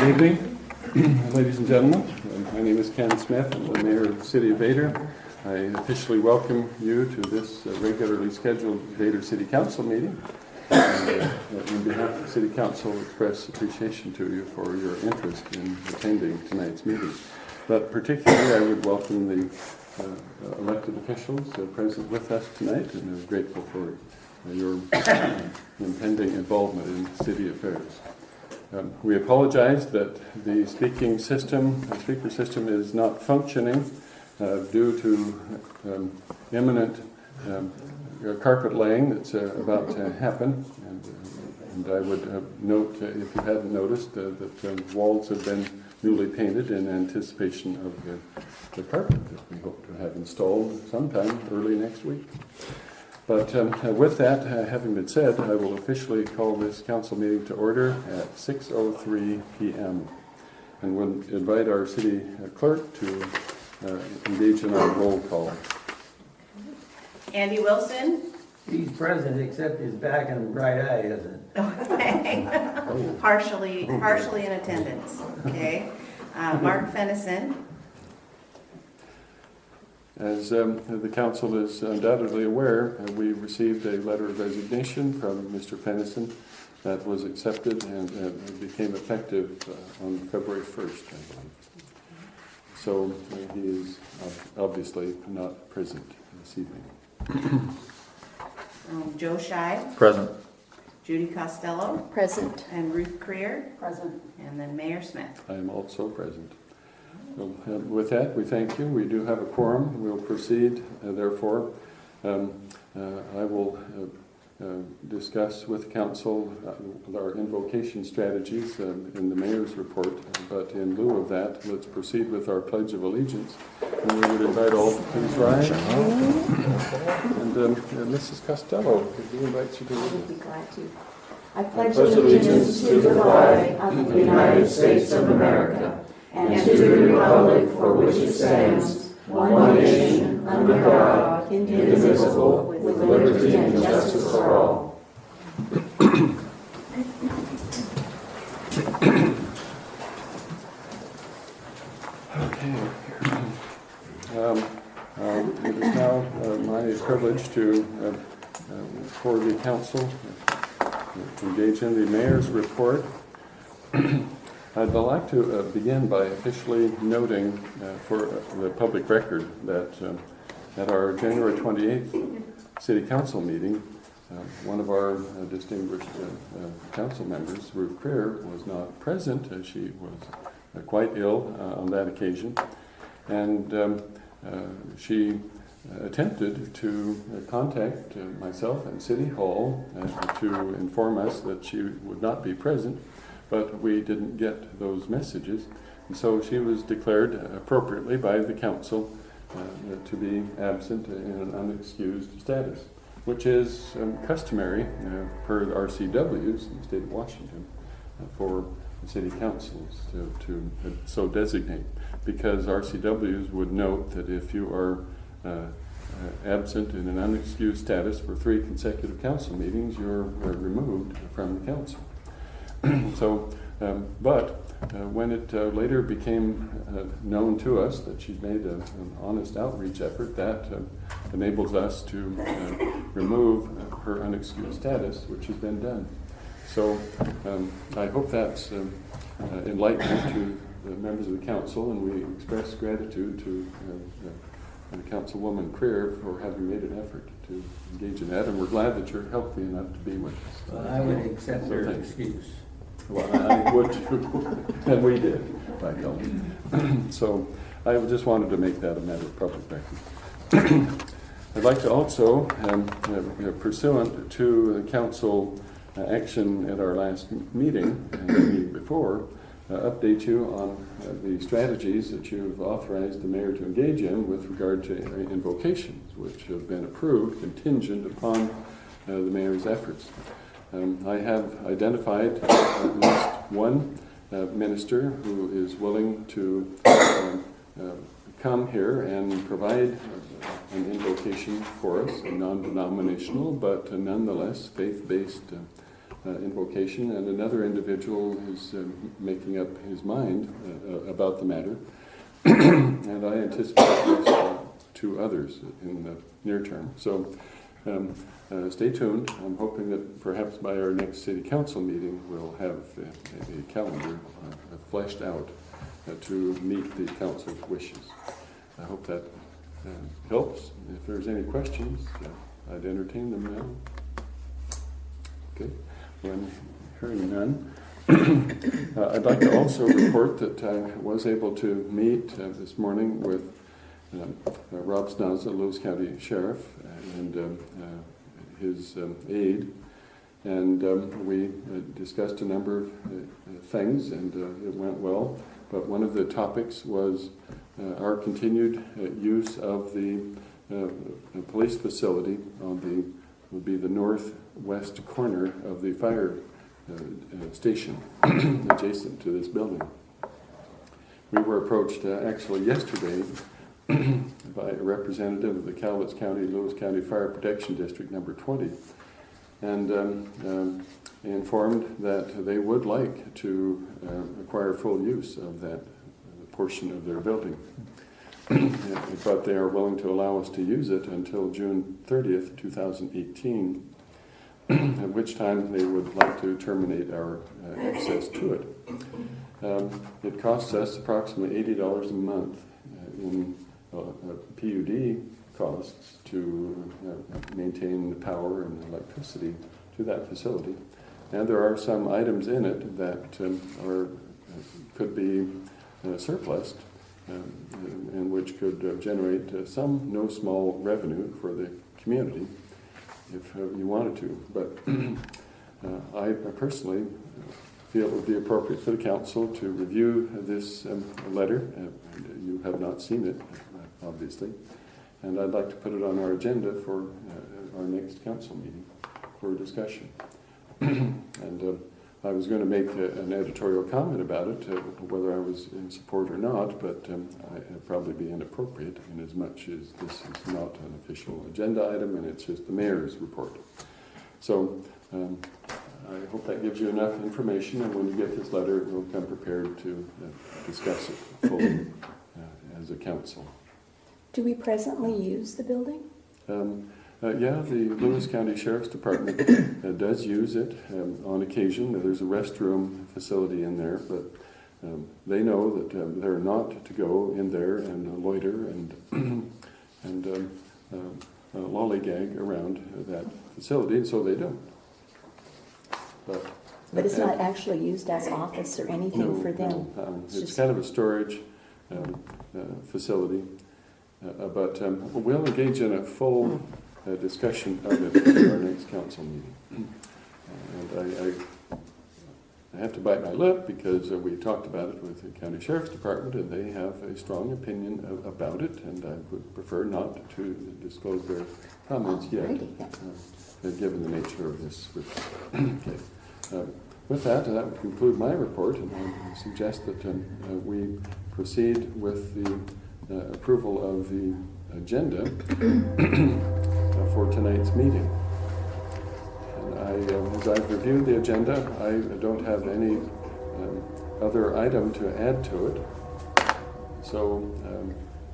Good evening, ladies and gentlemen. My name is Ken Smith. I'm the mayor of the city of Vader. I officially welcome you to this regularly scheduled Vader City Council meeting. And, on behalf of the City Council, express appreciation to you for your interest in attending tonight's meeting. But particularly, I would welcome the elected officials present with us tonight, and I'm grateful for your impending involvement in city affairs. We apologize that the speaker system is not functioning due to imminent carpet laying that's about to happen. And I would note, if you hadn't noticed, that walls have been newly painted in anticipation of the carpet that we hope to have installed sometime early next week. But with that having been said, I will officially call this council meeting to order at 6:03 p.m. and will invite our city clerk to engage in our roll call. Andy Wilson? He's present, except his back and right eye isn't. Okay. Partially in attendance. Okay. Mark Fennison? As the council is undoubtedly aware, we received a letter of resignation from Mr. Fennison that was accepted and became effective on February 1st, I believe. So he is obviously not present this evening. Joe Shive? Present. Judy Costello? Present. And Ruth Creer? Present. And then Mayor Smith. I am also present. So, with that, we thank you. We do have a quorum. We'll proceed, therefore. I will discuss with council our invocation strategies in the mayor's report, but in lieu of that, let's proceed with our Pledge of Allegiance. And we would invite all to please rise. And Mrs. Costello, could we invite you to lead? I'd be glad to. I pledge allegiance to the flag of the United States of America and to the republic for which it stands, one nation, under God, indivisible, with liberty and justice for all. Okay. It is now my privilege to, for the council, engage in the mayor's report. I'd like to begin by officially noting for the public record that at our January 28th City Council meeting, one of our distinguished council members, Ruth Creer, was not present as she was quite ill on that occasion. And she attempted to contact myself and City Hall to inform us that she would not be present, but we didn't get those messages. And so she was declared appropriately by the council to be absent in an unexcused status, which is customary per RCWs in the state of Washington for city councils to so designate, because RCWs would note that if you are absent in an unexcused status for 3 consecutive council meetings, you're removed from the council. So, but when it later became known to us that she'd made an honest outreach effort, that enables us to remove her unexcused status, which has been done. So I hope that's enlightening to the members of the council, and we express gratitude to Councilwoman Creer for having made an effort to engage in that, and we're glad that you're healthy enough to be with us. Well, I would accept her excuse. Well, I would too, and we did, by golly. So I just wanted to make that a matter of public record. I'd like to also, pursuant to the council action at our last meeting and the meeting before, update you on the strategies that you've authorized the mayor to engage in with regard to invocations, which have been approved contingent upon the mayor's efforts. I have identified at least one minister who is willing to come here and provide an invocation for us, a non-denominational but nonetheless faith-based invocation, and another individual is making up his mind about the matter. And I anticipate at least 2 others in the near term. So stay tuned. I'm hoping that perhaps by our next City Council meeting we'll have a calendar fleshed out to meet the Council's wishes. I hope that helps. If there's any questions, I'd entertain them now. Okay, when hearing none, I'd like to also report that I was able to meet this morning with Rob Snazza, Lewis County Sheriff, and his aide, and we discussed a number of things, and it went well. But one of the topics was our continued use of the police facility would be the northwest corner of the fire station adjacent to this building. We were approached actually yesterday by a representative of the Cowlitz County, Lewis County Fire Protection District number 20, and informed that they would like to acquire full use of that portion of their building. But they are willing to allow us to use it until June 30th, 2018, at which time they would like to terminate our access to it. It costs us approximately $80 a month in PUD costs to maintain the power and electricity to that facility. And there are some items in it that could be surplused, and which could generate some no small revenue for the community if you wanted to. But I personally feel it would be appropriate for the council to review this letter. You have not seen it, obviously, and I'd like to put it on our agenda for our next council meeting for discussion. And I was going to make an editorial comment about it, whether I was in support or not, but it'd probably be inappropriate in as much as this is not an official agenda item and it's just the mayor's report. So I hope that gives you enough information, and when you get this letter, we'll come prepared to discuss it fully as a council. Do we presently use the building? Yeah, the Lewis County Sheriff's Department does use it on occasion. There's a restroom facility in there, but they know that they're not to go in there and loiter and lollygag around that facility, and so they don't. But it's not actually used as office or anything for them? No, it's kind of a storage facility, but we'll engage in a full discussion of it at our next council meeting. And I have to bite my lip because we talked about it with the County Sheriff's Department, and they have a strong opinion about it, and I would prefer not to disclose their comments yet, given the nature of this report. Okay. With that would conclude my report, and I suggest that we proceed with the approval of the agenda for tonight's meeting. And as I've reviewed the agenda, I don't have any other item to add to it. So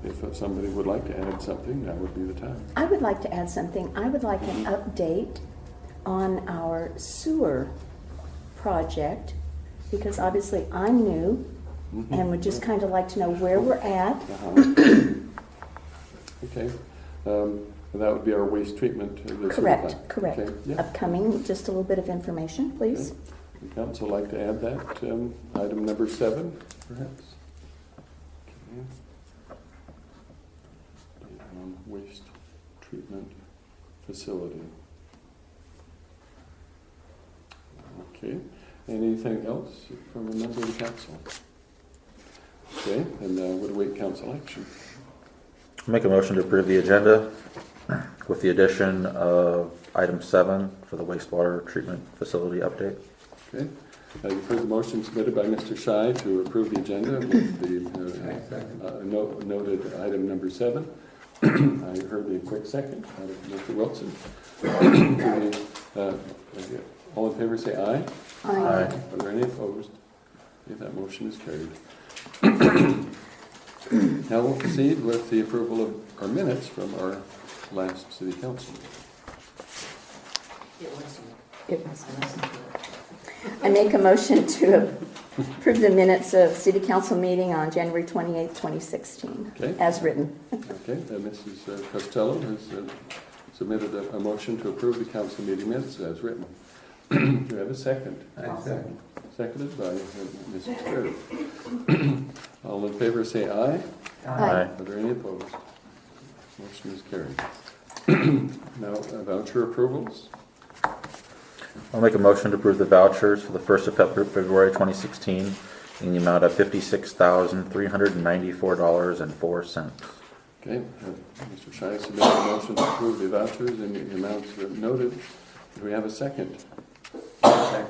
if somebody would like to add something, that would be the time. I would like to add something. I would like an update on our sewer project, because obviously I'm new and would just kind of like to know where we're at. Okay. That would be our waste treatment. Correct. Okay. Yeah. Upcoming, just a little bit of information, please. Okay. Would the council like to add that? Item number 7, perhaps? Okay. Waste treatment facility. Okay. Anything else from a member of the council? Okay, and would await council action. Make a motion to approve the agenda with the addition of item 7 for the wastewater treatment facility update. Okay. You've heard the motion submitted by Mr. Shy to approve the agenda with the noted item number 7. I heard a quick second out of Mr. Wilson. All in favor say aye. Aye. Are there any opposed? Okay, that motion is carried. Now we'll proceed with the approval of our minutes from our last city council meeting. It was. I make a motion to approve the minutes of city council meeting on January 28th, 2016, Okay. as written. Okay, Mrs. Costello has submitted a motion to approve the council meeting minutes as written. Do we have a second? I second. Seconded by Mrs. Fair. All in favor say aye. Aye. Are there any opposed? Motion is carried. Now, voucher approvals. I'll make a motion to approve the vouchers for the 1st of February 2016 in the amount of $56,394.04. Okay, Mr. Shai submitted a motion to approve the vouchers in the amounts noted. Do we have a second? Second.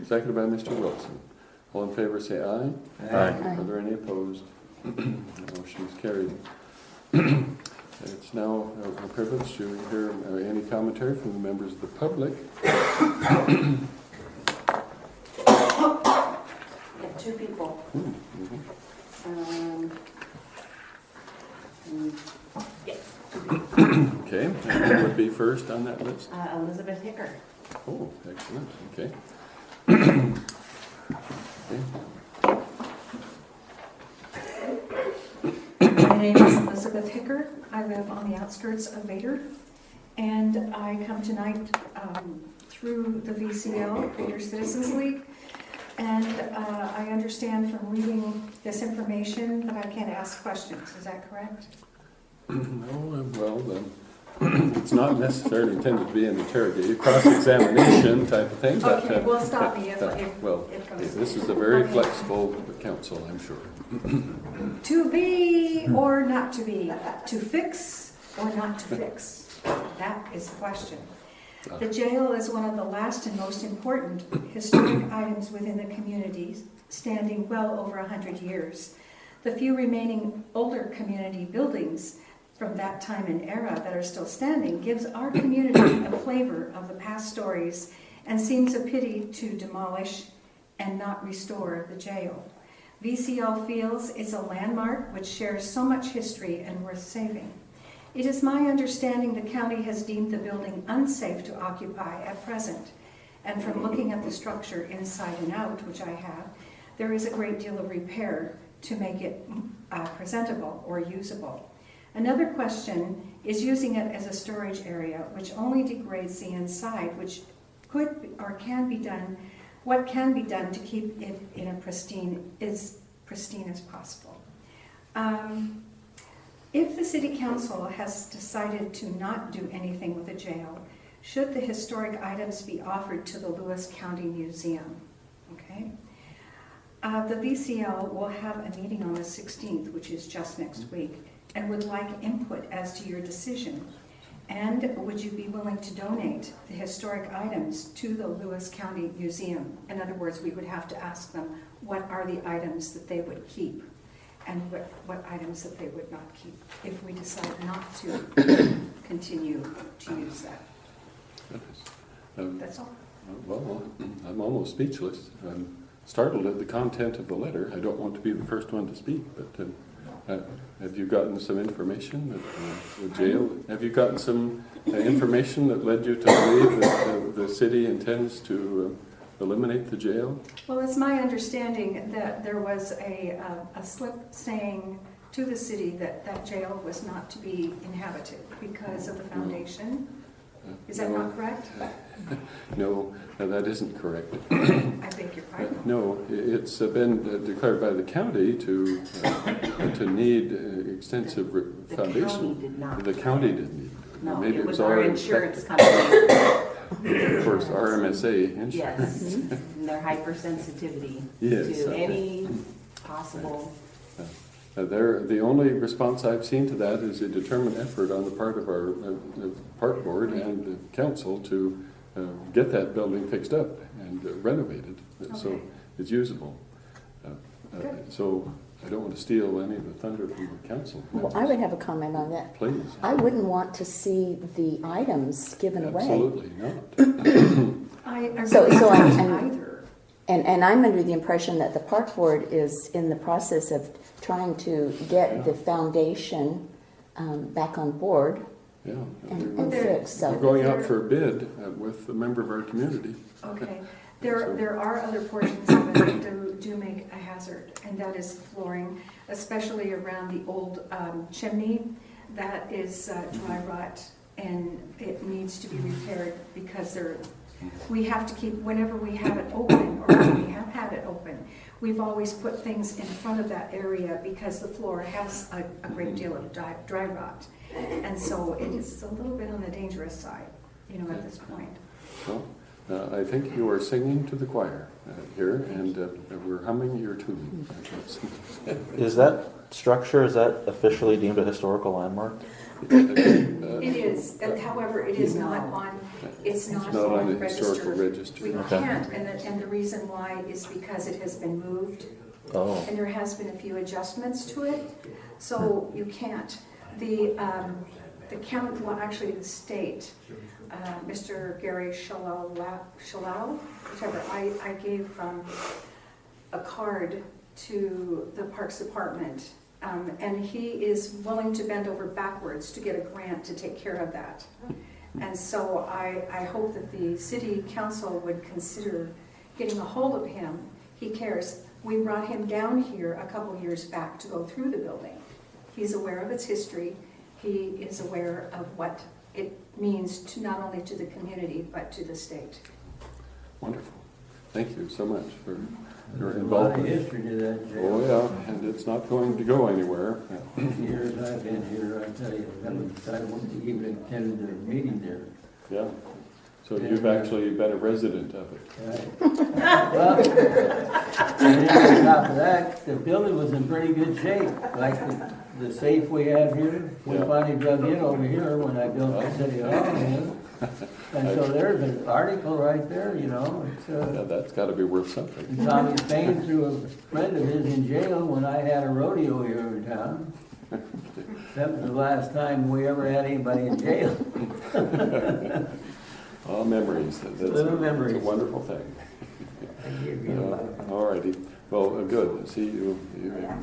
Seconded by Mr. Wilson. All in favor say aye. Aye. Are there any opposed? Motion is carried. It's now a privilege to hear any commentary from the members of the public. We have two people. Yes. Okay, and who would be first on that list? Elizabeth Hicker. Oh, excellent, okay. My name is Elizabeth Hicker. I live on the outskirts of Vader, and I come tonight through the VCL, Vader Citizens League, and I understand from reading this information that I can't ask questions. Is that correct? No, well, it's not necessarily intended to be an interrogation, cross-examination type of thing, but... Okay, well, stop me if Well, it goes. this is a very Okay. flexible council, I'm sure. To be or not to be, to fix or not to fix? That is the question. The jail is one of the last and most important historic items within the community, standing well over 100 years. The few remaining older community buildings from that time and era that are still standing gives our community a flavor of the past stories and seems a pity to demolish and not restore the jail. VCL feels it's a landmark which shares so much history and worth saving. It is my understanding the county has deemed the building unsafe to occupy at present. And from looking at the structure inside and out, which I have, there is a great deal of repair to make it presentable or usable. Another question is using it as a storage area, which only degrades the inside, which could or can be done. What can be done to keep it in a pristine as possible? If the City Council has decided to not do anything with the jail, should the historic items be offered to the Lewis County Museum? Okay. The VCL will have a meeting on the 16th, which is just next week, and would like input as to your decision. And would you be willing to donate the historic items to the Lewis County Museum? In other words, we would have to ask them what are the items that they would keep and what items that they would not keep if we decide not to continue to use that. That's all. Well, I'm almost speechless. I'm startled at the content of the letter. I don't want to be the first one to speak, but have you gotten some information that the jail? Have you gotten some information that led you to believe that the city intends to eliminate the jail? Well, it's my understanding that there was a slip saying to the city that that jail was not to be inhabited because of the foundation. Is that not correct? No, that isn't correct. I think you're right. No, it's been declared by the county to need extensive foundation. The county did not. The county didn't need it. No, Maybe it was our already insurance expected. company. Of course, RMSA insurance. Yes, and their hypersensitivity Yes, to any possible. The only response I've seen to that is a determined effort on the part of our park board and the council to get that building fixed up and renovated so Okay. it's usable. Good. So I don't want to steal any of the thunder from the council. Well, I would have a comment on that. Please. I wouldn't want to see the items given away. Absolutely not. I really So don't I'm- either. And I'm under the impression that the park board is in the process of trying to get the foundation back on board Yeah. and They're- fixed, We're so. going out for a bid with a member of our community. Okay, there are other portions of it that do make a hazard, and that is flooring, especially around the old chimney. That is dry rot, and it needs to be repaired because we have to keep, whenever we have it open, or when we have had it open, we've always put things in front of that area because the floor has a great deal of dry rot. And so it is a little bit on the dangerous side, at this point. Well, I think you are singing to the choir here, and we're humming your tune. Is that structure, is that officially deemed a historical landmark? It is, however, it is not on, it's not not on on the historical register. registry. We Okay. can't, and the reason why is because it has been moved, Oh, and there has been a few adjustments to it, so you can't. The county, well, actually the state, Mr. Gary Shalal, whichever, I gave a card to the Parks Department, and he is willing to bend over backwards to get a grant to take care of that. And so I hope that the city council would consider getting a hold of him. He cares. We brought him down here a couple years back to go through the building. He's aware of its history. He is aware of what it means to not only to the community, but to the state. Wonderful. Thank you so much for your There's a lot of involvement. history to that Oh, jail. yeah, and it's not going to go anywhere. Years I've been here, I tell you, I wouldn't even attend the meeting there. Yeah. So you've actually been a resident of it. Right. Well, and then on top of that, the building was in pretty good shape, like the safe we have here. We Yeah. finally dug in over here when I built the city hall. And so there's an article right there, it's, Yeah, that's got to be worth something. Tommy Spain threw a friend of his in jail when I had a rodeo here in town. That was the last time we ever had anybody in jail. All memories. That's Little memories. It's a wonderful thing. I give you a lot of- All righty. Well, good. See, you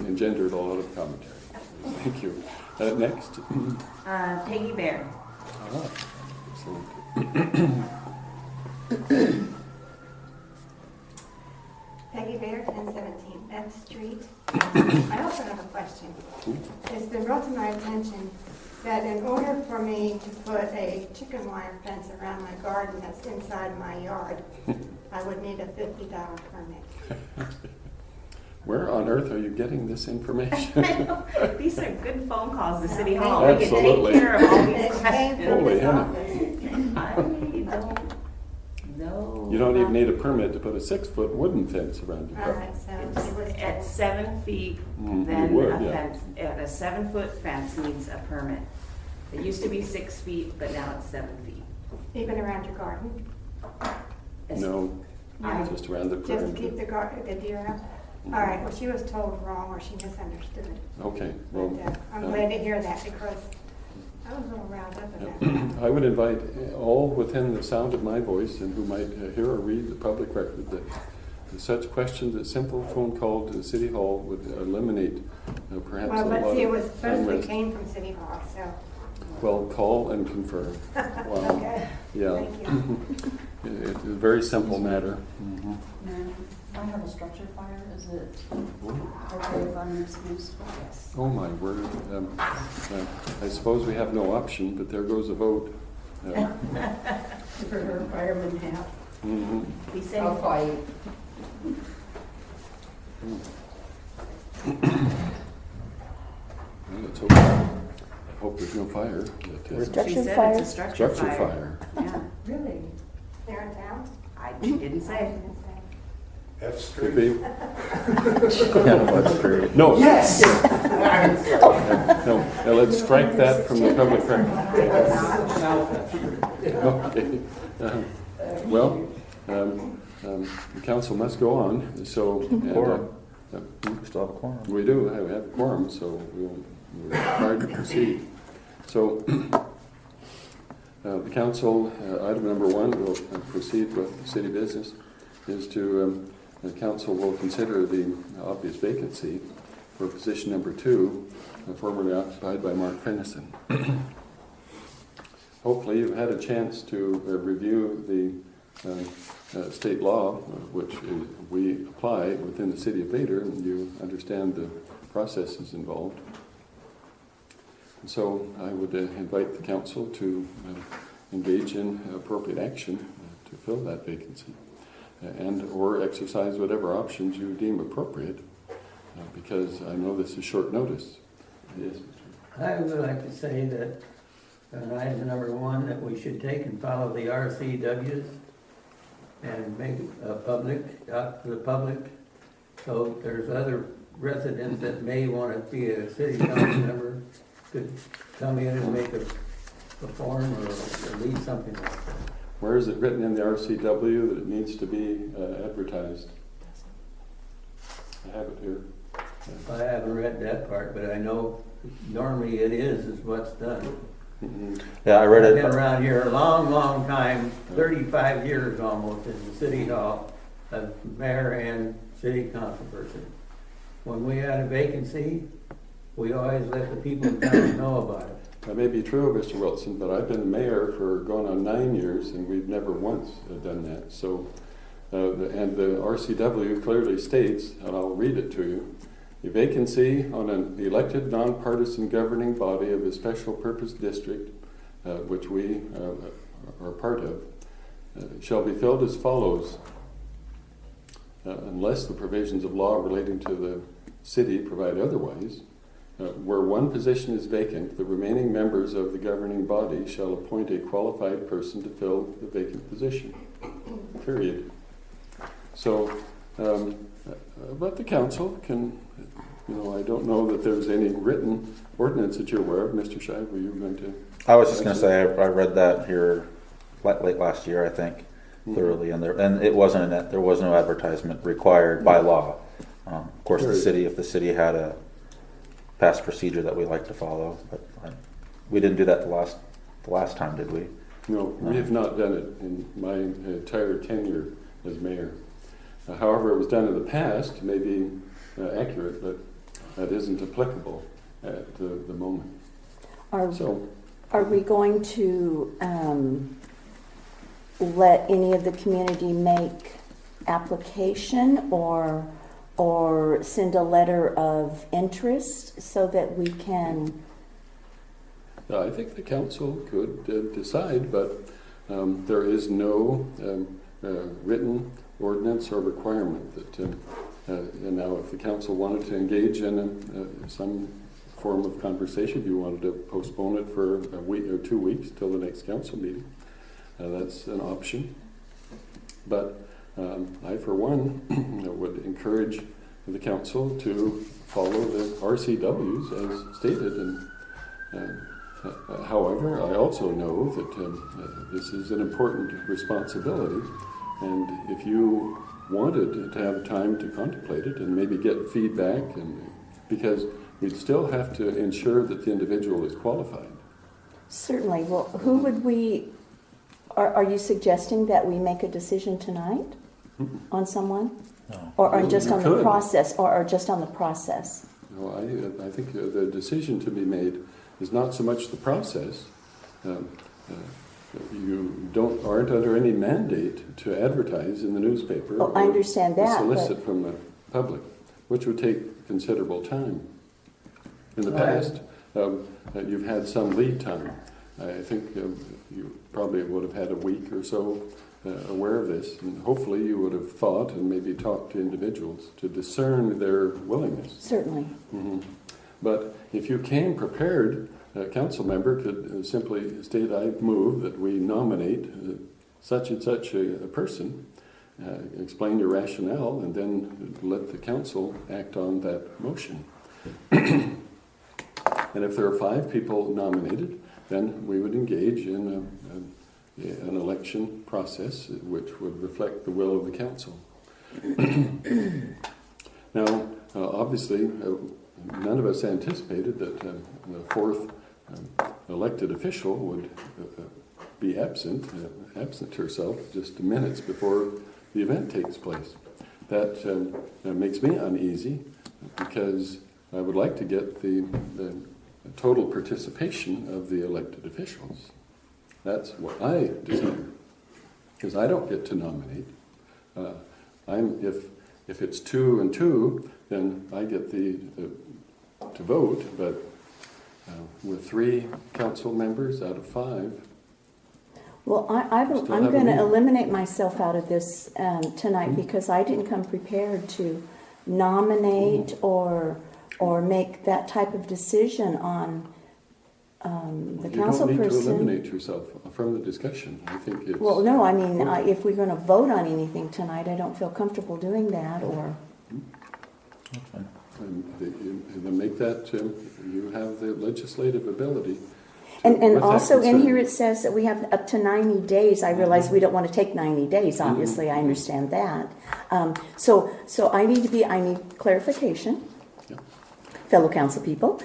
engendered a lot of commentary. Thank you. Next. Peggy Bear. Excellent. Peggy Bear, 1017 F Street. I also have a question. It's been brought to my attention that in order for me to put a chicken wire fence around my garden that's inside my yard, I would need a $50 permit. Where on earth are you getting this information? These are good phone calls to City Hall. We can Absolutely. take care of all these It came questions. from Holy this Hannah. office. I don't know. You don't even need a permit to put a 6-foot wooden fence around your All property. right, so it was At told. 7 feet, You then would, a yeah. fence, a 7-foot fence needs a permit. It used to be 6 feet, but now it's 7 feet. Even around your garden, It's- No, I- just around the just to perimeter. keep the deer out? All right, well, she was told wrong or she misunderstood. Okay, But well, I'm glad to hear that because I was a little riled up about that. I would invite all within the sound of my voice and who might hear or read the public record that such questions, a simple phone call to the City Hall would eliminate perhaps a Well, lot but see, it was of supposed to unrest. came from City Hall, so, Well, call and confirm. Wow. okay, Yeah, thank you. it's a very simple matter. I have a structure fire, is it okay if I'm excused? Yes. Oh, my word. I suppose we have no option, but there goes a vote. For her fireman hat. Mhm. Be safe. I'll fight. Well, let's hope there's no fire. That is Structure She said fire? it's a structure structure fire. fire. Yeah, Really? There in town? she didn't I say. didn't say. Could F-Street. be. yeah, that's true. No. Yes! No, now let's strike that from the public record. Okay. Well, the council must go on, so. and, Quorum. uh, We still have a quorum. We do have a quorum, so we're required to proceed. So, The council, item number 1, will proceed with city business, is to, the council will consider the obvious vacancy for position number 2, formerly occupied by Mark Fennison. Hopefully you've had a chance to review the state law, which we apply within the city of Vader, and you understand the processes involved. So I would invite the council to engage in appropriate action to fill that vacancy and or exercise whatever options you deem appropriate, because I know this is short notice. Yes, Mr. I would like to say that on item number 1, that we should take and follow the RCWs and make it public, out to the public, so there's other residents that may want to be a city council member could come in and make a form or leave something like that. Where is it written in the RCW that it needs to be advertised? I have it here. I haven't read that part, but I know normally it is what's done. Yeah, I read I've it. been around here a long, long time, 35 years almost in the city hall, as mayor and city council person. When we had a vacancy, we always let the people in town know about it. That may be true, Mr. Wilson, but I've been mayor for going on 9 years, and we've never once done that. So, and the RCW clearly states, and I'll read it to you, a vacancy on an elected nonpartisan governing body of a special purpose district, which we are part of, shall be filled as follows, unless the provisions of law relating to the city provide otherwise. Where one position is vacant, the remaining members of the governing body shall appoint a qualified person to fill the vacant position. Period. So, but the council can, I don't know that there's any written ordinance that you're aware of. Mr. Shive, were you going to? I was just going to say, I read that here late last year, I think, thoroughly, and it wasn't there was no advertisement required by law. Of course, if the city had a past procedure that we like to follow, but we didn't do that the last time, did we? No, we have not done it in my entire tenure as mayor. However, it was done in the past, may be accurate, but that isn't applicable at the moment. Are we going to let any of the community make application or send a letter of interest so that we can? I think the council could decide, but there is no written ordinance or requirement that. And now, if the council wanted to engage in some form of conversation, if you wanted to postpone it for a week or 2 weeks till the next council meeting, that's an option. But I, for one, would encourage the council to follow the RCWs as stated. And however, I also know that this is an important responsibility, and if you wanted to have time to contemplate it and maybe get feedback, and because we'd still have to ensure that the individual is qualified. Certainly. Well, who would we? Are you suggesting that we make a decision tonight on someone, No. or just on the could. process, or just on the process? No, I think the decision to be made is not so much the process. You aren't under any mandate to advertise in the newspaper. Oh, I understand that, Solicit from the public, which would take considerable time. In the Right. past, you've had some lead time. I think you probably would have had a week or so aware of this, and hopefully you would have thought and maybe talked to individuals to discern their willingness. Certainly. Mm-hmm. But if you came prepared, a council member could simply state, I move that we nominate such and such a person, explain your rationale, and then let the council act on that motion. And if there are 5 people nominated, then we would engage in an election process which would reflect the will of the council. Now, obviously, none of us anticipated that the 4th elected official would be absent herself just minutes before the event takes place. That makes me uneasy because I would like to get the total participation of the elected officials. That's what I desire, because I don't get to nominate. If it's 2 and 2, then I get to vote, but with 3 council members out of 5. Well, I'm Still have a going to meeting. eliminate myself out of this tonight because I didn't come prepared to nominate or make that type of decision on the council You don't need to person. eliminate yourself from the discussion. I think it's... Well, no, I mean, if we're going to vote on anything tonight, I don't feel comfortable doing that, or... Then make that, you have the legislative ability. And with that also in consent. here it says that we have up to 90 days. I realize we don't want to take 90 days, obviously, I understand that. So I need clarification, Yeah. fellow council people.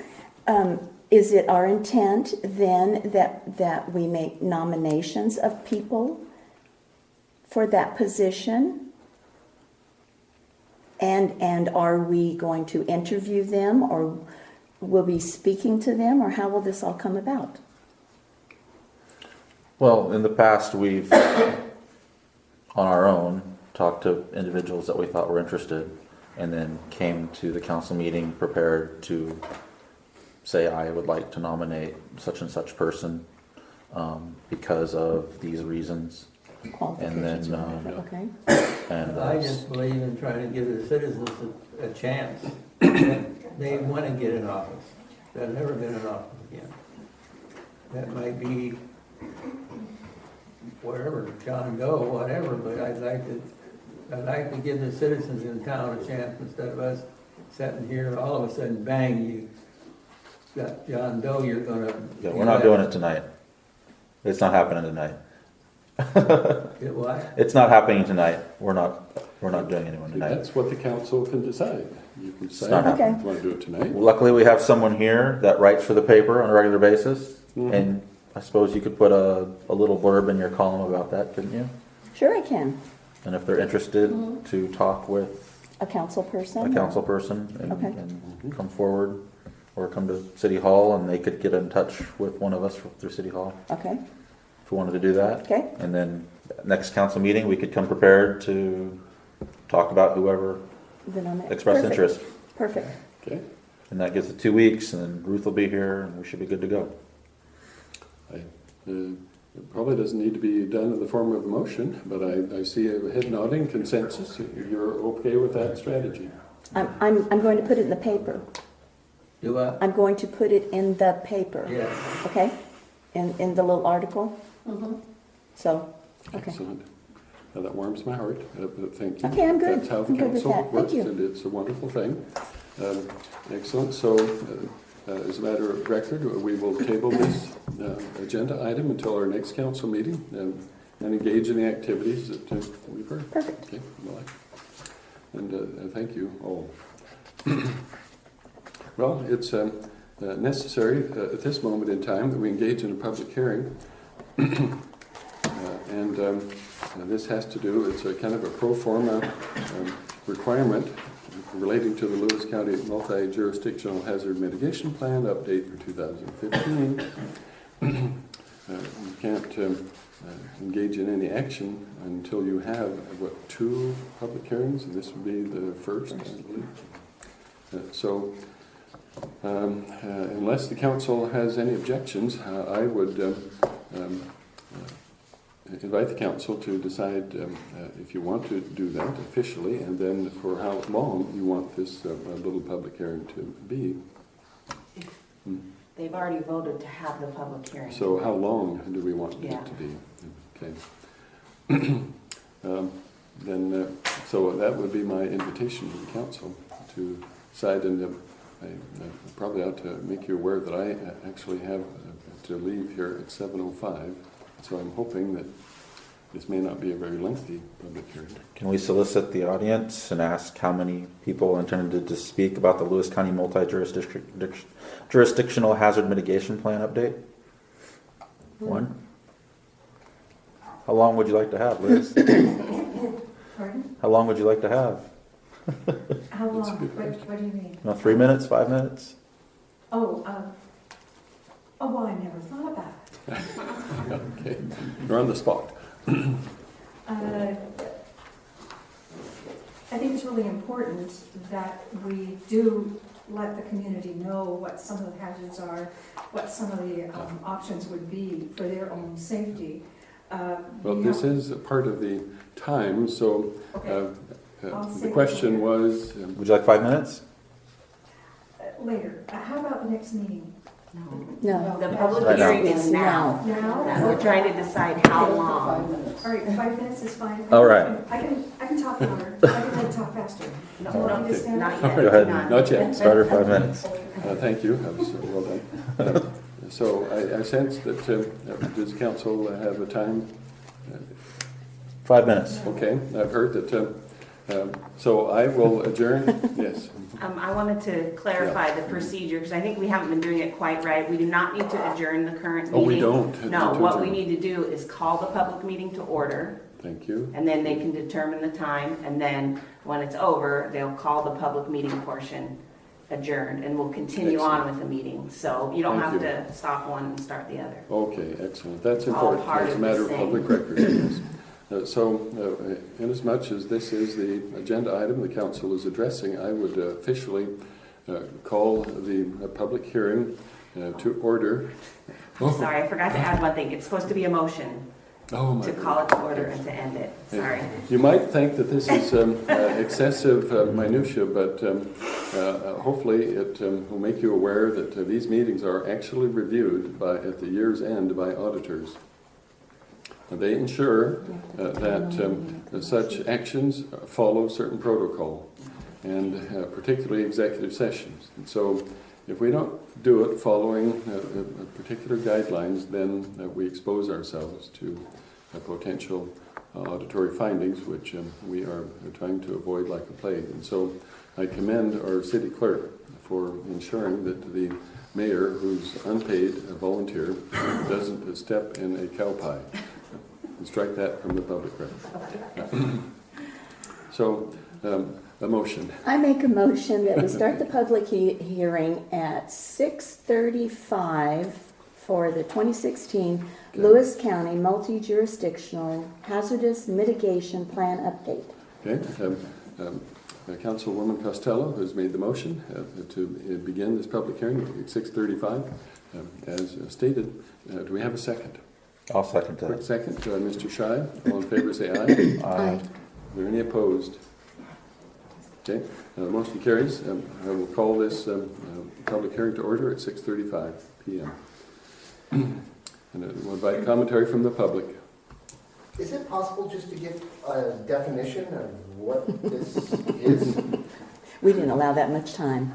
Is it our intent then that we make nominations of people for that position? And are we going to interview them, or will we be speaking to them, or how will this all come about? Well, in the past, we've, on our own, talked to individuals that we thought were interested, and then came to the council meeting prepared to say, I would like to nominate such and such person because of these reasons. Qualifications And or then, whatever, okay. And I just believe in trying to give the citizens a chance. They want to get in office. They've never been in office again. That might be wherever, John Doe, whatever, but I'd like to give the citizens in town a chance instead of us sitting here, all of a sudden, bang, you got John Doe, you're gonna. yeah, we're not doing it tonight. It's not happening tonight. Get what? It's not happening tonight. We're not doing anyone tonight. That's what the council can decide. You can not decide if happening. you want to do it tonight. Luckily, we have someone here that writes for the paper on a regular basis, Mhm. and I suppose you could put a little blurb in your column about that, couldn't you? Sure I can. And if they're interested to talk with A council person? a council person and, Okay. and come forward, or come to City Hall, and they could get in touch with one of us through City Hall, Okay, if we wanted to do that. okay, And then next council meeting, we could come prepared to talk about whoever expressed Perfect. interest. Perfect. Okay. And that gives it 2 weeks, and then Ruth will be here, and we should be good to go. It probably doesn't need to be done in the form of a motion, but I see a head nodding consensus. You're okay with that strategy? I'm going to put it in the paper. Do what? I'm going to put it in the paper. Yes. Okay? In the little article. So, okay. Excellent. Now, that warms my heart. Thank you. Okay, I'm good. That's how the I'm good with council that. Thank works, you. and it's a wonderful thing. Excellent. So, as a matter of record, we will table this agenda item until our next council meeting and engage in the activities that we've heard. Perfect. Okay. Well, and thank you all. Well, it's necessary at this moment in time that we engage in a public hearing. And this has to do, it's a kind of a pro forma requirement relating to the Lewis County Multi-Jurisdictional Hazard Mitigation Plan update for 2015. You can't engage in any action until you have, 2 public hearings, and this would be the first, I believe. So, unless the council has any objections, I would invite the council to decide if you want to do that officially, and then for how long you want this little public hearing to be. They've already voted to have the public hearing. So how long do we want Yeah. it to be? Okay. So that would be my invitation to the council to decide, and I probably ought to make you aware that I actually have to leave here at 7:05, so I'm hoping that this may not be a very lengthy public hearing. Can we solicit the audience and ask how many people intended to speak about the Lewis County Multi-Jurisdictional Hazard Mitigation Plan update? 1? How long would you like to have, Liz? Pardon? How long would you like to have? How That's a long? good What do you mean? 3 minutes, 5 minutes? Oh, well, I never thought about it. Okay, you're on the spot. I think it's really important that we do let the community know what some of the hazards are, what some of the options would be for their own safety. Well, We this have- is a part of the time, so Okay, I'll the say question that was, Would you like 5 minutes? later. How about the next meeting? No. The public Right now. hearing is now. Now? We're trying to decide how long. 5 minutes. All right, 5 minutes is fine. All right. I can talk louder. I can talk faster. No, Do you want me to stand not up? yet. Go ahead. Not- not yet. Start her 5 minutes. Thank you, that was well done. So I sense that, does the council have a time? 5 minutes. Okay, I've heard that, so I will adjourn, yes. I wanted to clarify the procedure, because I think we haven't been doing it quite right. We do not need to adjourn the current meeting. Oh, we don't? No, Need to what we adjourn. need to do is call the public meeting to order, Thank you. and then they can determine the time, and then when it's over, they'll call the public meeting portion adjourned, and we'll continue on with the meeting. So you don't Thank have to stop one and start the other. Okay, excellent, that's All important, part as a of the matter of same. public record. Yes. So, inasmuch as this is the agenda item the council is addressing, I would officially call the public hearing to order. Sorry, I forgot to add one thing. It's supposed to be a motion Oh, my to call it to order and to end it. Sorry. You might think that this is excessive minutia, but hopefully it will make you aware that these meetings are actually reviewed at the year's end by auditors. They ensure that such actions follow certain protocol, and particularly executive sessions. And so if we don't do it following particular guidelines, then we expose ourselves to potential auditory findings, which we are trying to avoid like a plague. And so I commend our city clerk for ensuring that the mayor, who's unpaid volunteer, doesn't step in a cow pie. Strike that from the public record. So, a motion. I make a motion that we start the public hearing at 6:35 for the 2016 Lewis County Multi-Jurisdictional Hazardous Mitigation Plan Update. Okay. Councilwoman Costello has made the motion to begin this public hearing at 6:35. As stated, do we have a second? I'll second Quick that. second, Mr. Scheid. All in favor, say aye. Aye. Are there any opposed? Okay, motion carries. I will call this public hearing to order at 6:35 p.m. And we'll invite commentary from the public. Is it possible just to get a definition of what this is? We didn't allow that much time.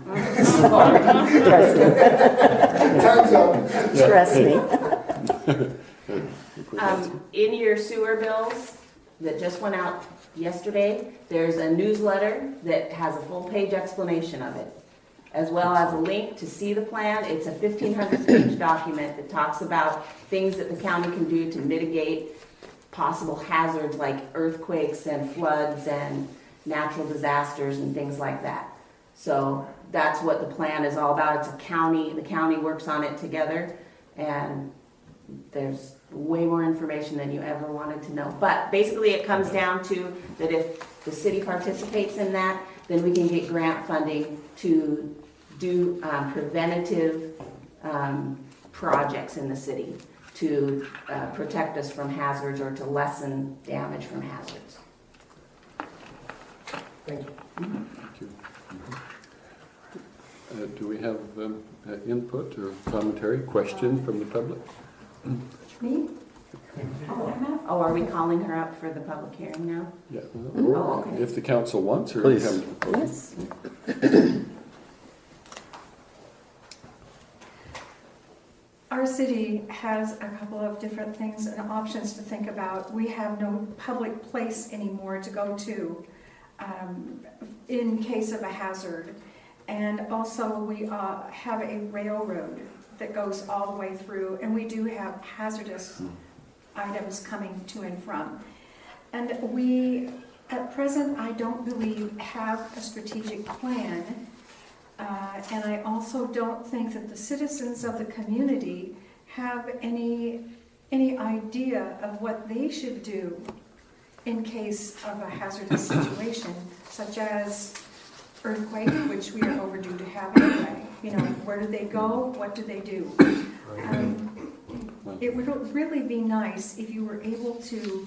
Time's up. Trust me. In your sewer bills that just went out yesterday, there's a newsletter that has a full-page explanation of it, as well as a link to see the plan. It's a 1,500-page document that talks about things that the county can do to mitigate possible hazards like earthquakes and floods and natural disasters and things like that. So that's what the plan is all about. It's a county, the county works on it together, and there's way more information than you ever wanted to know. But basically it comes down to that if the city participates in that, then we can get grant funding to do preventative projects in the city to protect us from hazards or to lessen damage from hazards. Thank you. Thank you. Do we have input or commentary, question from the public? Me? Oh, Emma? Oh, are we calling her up for the public hearing now? Yeah. Oh, Or okay. if the council wants her Please. to come. Yes. Our city has a couple of different things and options to think about. We have no public place anymore to go to in case of a hazard. And also we have a railroad that goes all the way through, and we do have hazardous items coming to and from. And we, at present, I don't believe have a strategic plan. And I also don't think that the citizens of the community have any idea of what they should do in case of a hazardous situation, such as earthquake, which we are overdue to have anyway. You know, where do they go? What do they do? It would really be nice if you were able to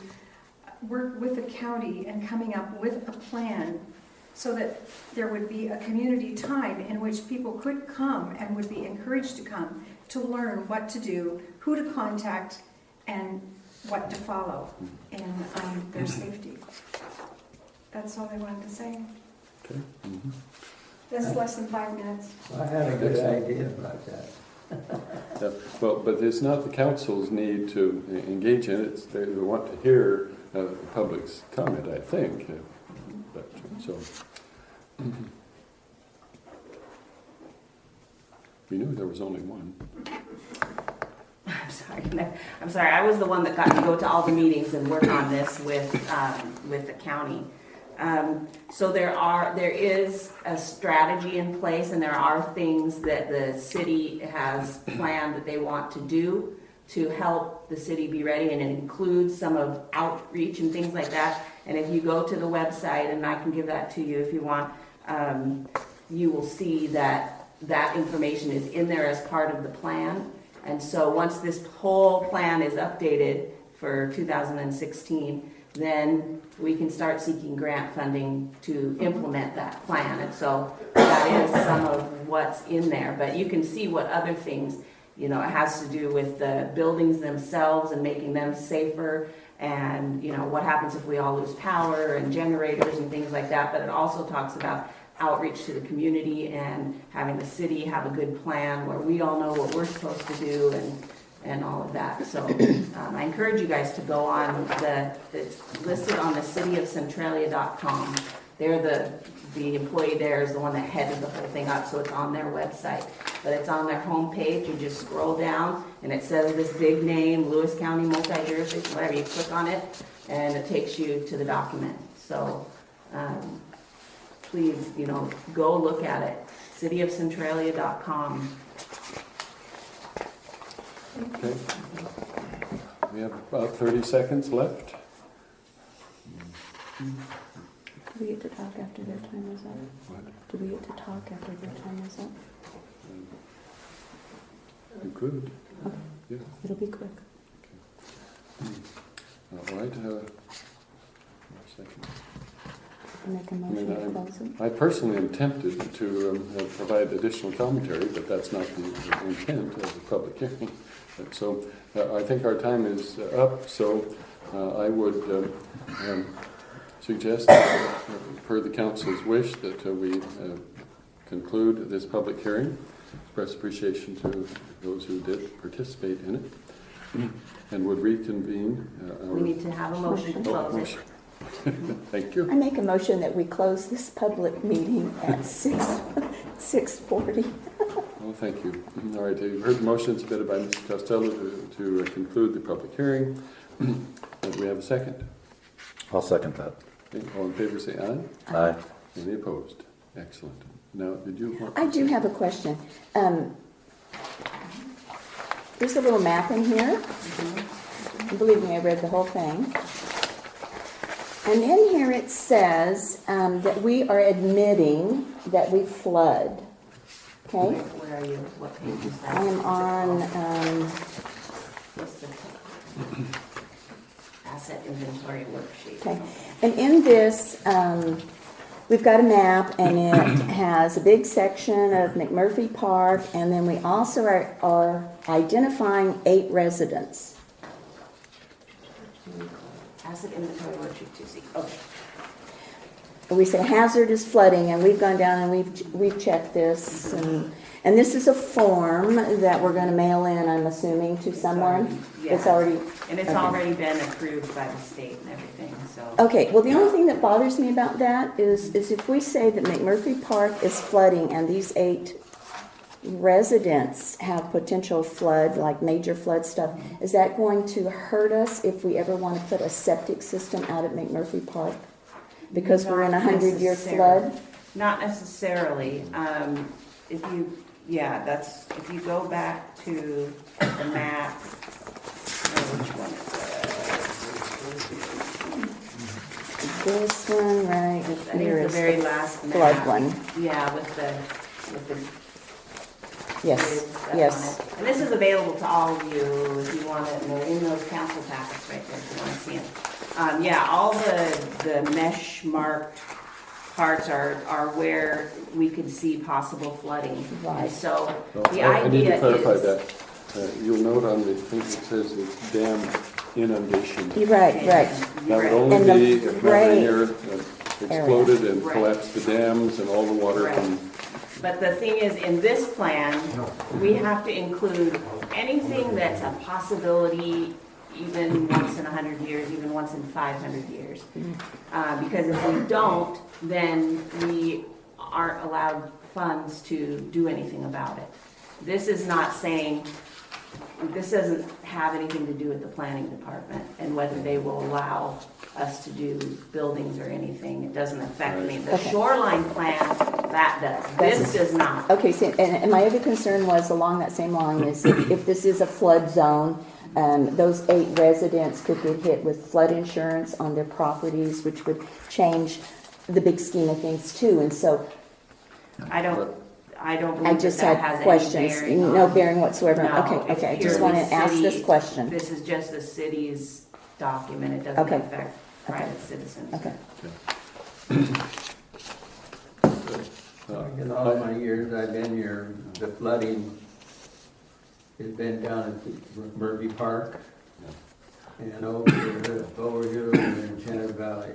work with the county and coming up with a plan so that there would be a community time in which people could come and would be encouraged to come to learn what to do, who to contact, and what to follow in their safety. That's all I wanted to say. Okay. Mm-hmm. That's less than 5 minutes. I had a good idea about that. Well, but it's not the council's need to engage in it. It's they want to hear the public's comment, I think. But so we knew there was only one. I'm sorry. I was the one that got to go to all the meetings and work on this with the county. So there is a strategy in place, and there are things that the city has planned that they want to do to help the city be ready, and it includes some of outreach and things like that. And if you go to the website, and I can give that to you if you want, you will see that information is in there as part of the plan. And so once this whole plan is updated for 2016, then we can start seeking grant funding to implement that plan. And so that is some of what's in there. But you can see what other things, it has to do with the buildings themselves and making them safer, and, what happens if we all lose power and generators and things like that. But it also talks about outreach to the community and having the city have a good plan where we all know what we're supposed to do and all of that. So I encourage you guys to go on it's listed on the cityofcentralia.com. They're the employee there is the one that headed the whole thing up, so it's on their website. But it's on their homepage. You just scroll down and it says this big name, Lewis County Multi-Jurisdiction, whatever. You click on it and it takes you to the document. So please, go look at it. cityofcentralia.com. Okay. We have about 30 seconds left. Do we get to talk after their time is up? What? Do we get to talk after their time is up? You could. Okay. Yeah. It'll be quick. All right. Second. Make a motion to close it. I personally am tempted to provide additional commentary, but that's not the intent of the public hearing. So I think our time is up, so I would suggest, per the council's wish, that we conclude this public hearing. Express appreciation to those who did participate in it, and would reconvene. We need to have a motion to close it. Thank you. I make a motion that we close this public meeting at 6:40. Well, thank you. All right, you've heard the motion submitted by Mr. Costello to conclude the public hearing. Do we have a second? I'll second that. Okay, all in favor say aye. Aye. Any opposed? Excellent. Now, did you want I do have a question. There's a little map in here. Believe me, I read the whole thing. And in here it says that we are admitting that we flood. Okay? Where are you? What page is that? I am on, What's the asset inventory worksheet? okay. And in this, we've got a map, and it has a big section of McMurphy Park, and then we also are identifying 8 residents. Asset inventory worksheet 2C. Okay. We say hazardous flooding, and we've gone down and we've checked this, and this is a form that we're going to mail in, I'm assuming, to someone. Yeah. It's already. And it's okay. already been approved by the state and everything, so. Okay, well, the only thing that bothers me about that is if we say that McMurphy Park is flooding and these 8 residents have potential flood, like major flood stuff, is that going to hurt us if we ever want to put a septic system out at McMurphy Park? Because we're in a 100-year flood? Not necessarily. If you go back to the map, which one is This one right it? I think here it's is the very the last map. flood one. Yeah, with the Yes, stuff on yes. it. And this is available to all of you if you want it, and they're in those council packets right there if you want to see them. All the mesh marked parts are where we could see possible flooding. Right. And so Well, the I need to idea clarify is. that. You'll note on the thing it says it's dam inundation. You're right. That would Right. only And the be if Mother gray Nature exploded and Right. collapsed the dams and all the water Right. from. But the thing is, in this plan, we have to include anything that's a possibility, even once in 100 years, even once in 500 years. Because if we don't, then we aren't allowed funds to do anything about it. This is not saying, this doesn't have anything to do with the planning department and whether they will allow us to do buildings or anything. It doesn't affect me. The Okay. shoreline plan, that does. This does not. Okay, so, and my other concern was along that same line is if this is a flood zone, those 8 residents could get hit with flood insurance on their properties, which would change the big scheme of things too. And so I don't I believe just that had has any questions, bearing on. no bearing whatsoever. No, Okay, it's I just purely want to ask this city. question. This is just the city's document. It doesn't Okay. affect private citizens. Okay. Like in all my years I've been here, the flooding has been down at Murphy Park and over here in Shannon Valley.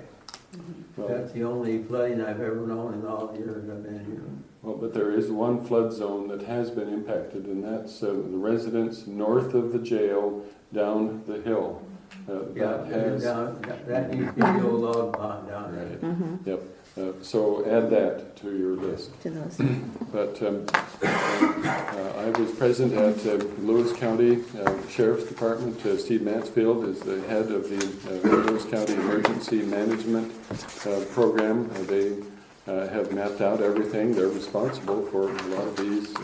Well, That's the only flooding I've ever known in all the years I've been here. well, but there is one flood zone that has been impacted, and that's the residents north of the jail down the hill. That has. That used to be the old log pond down there. Right. Mm-hmm. Yep. So add that to your list. To those. But I was present at Lewis County Sheriff's Department. Steve Mansfield is the head of the Lewis County Emergency Management Program. They have mapped out everything. They're responsible for a lot of these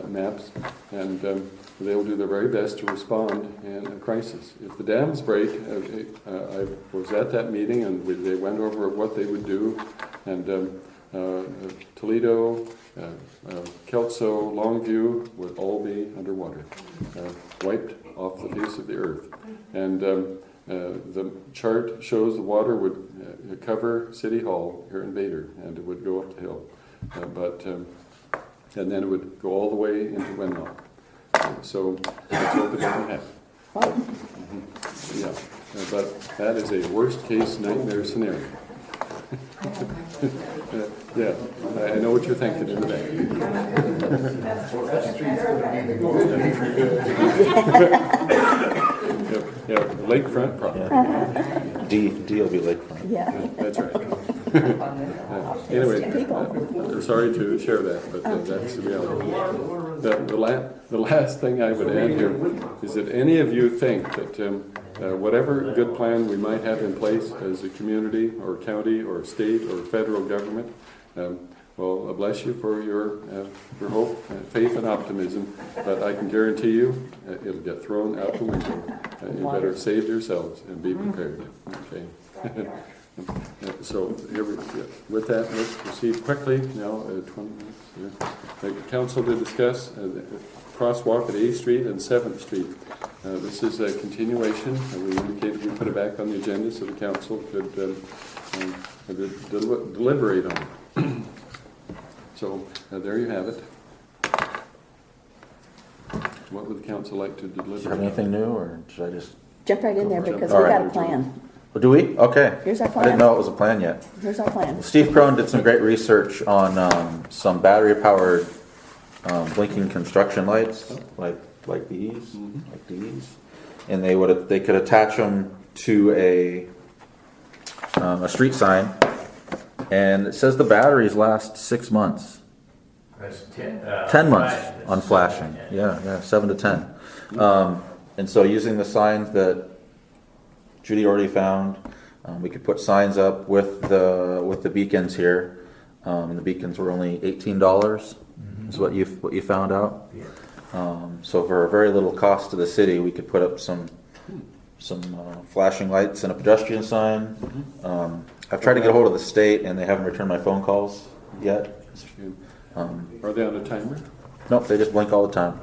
maps, and they will do their very best to respond in a crisis. If the dams break, I was at that meeting, and they went over what they would do, and Toledo, Kelso, Longview would all be underwater, wiped off the face of the earth. And the chart shows the water would cover City Hall here in Vader, and it would go up the hill. And then it would go all the way into Wenlock. So let's hope it doesn't happen. Yeah, but that is a worst-case nightmare scenario. Yeah, I know what you're thinking in the back. That street's gonna be the golden neighborhood. Yeah, lakefront property. D will be lakefront. Yeah. That's right. Anyway, we're sorry to share that, but that's the reality. The last thing I would add here is that any of you think that whatever good plan we might have in place as a community or county or state or federal government, well, bless you for your hope, faith, and optimism, but I can guarantee you it'll get thrown out the window. You better save yourselves and be prepared. Okay. So here with that, let's proceed quickly now. 20 minutes. Yeah. The council to discuss the crosswalk at 8th Street and 7th Street. This is a continuation. We indicated we put it back on the agenda so the council could deliberate on it. So there you have it. What would the council like to Do you have deliberate on? anything new, or should I just? Jump right in there Go for it. because All we right. got a plan. Oh, do we? Okay. Here's our I didn't plan. know it was a plan yet. Here's our plan. Steve Crone did some great research on some battery-powered blinking construction lights, like these, and they could attach them to a street sign, and it says the batteries last 6 months. That's 10. 10 months on flashing. Yeah, 7 to 10. And so using the signs that Judy already found, we could put signs up with the beacons here. And the beacons were only $18. Is what you found out. So for a very little cost to the city, we could put up some flashing lights and a pedestrian sign. I've tried to get a hold of the state, and they haven't returned my phone calls yet. Are they on a timer? Nope, they just blink all the time.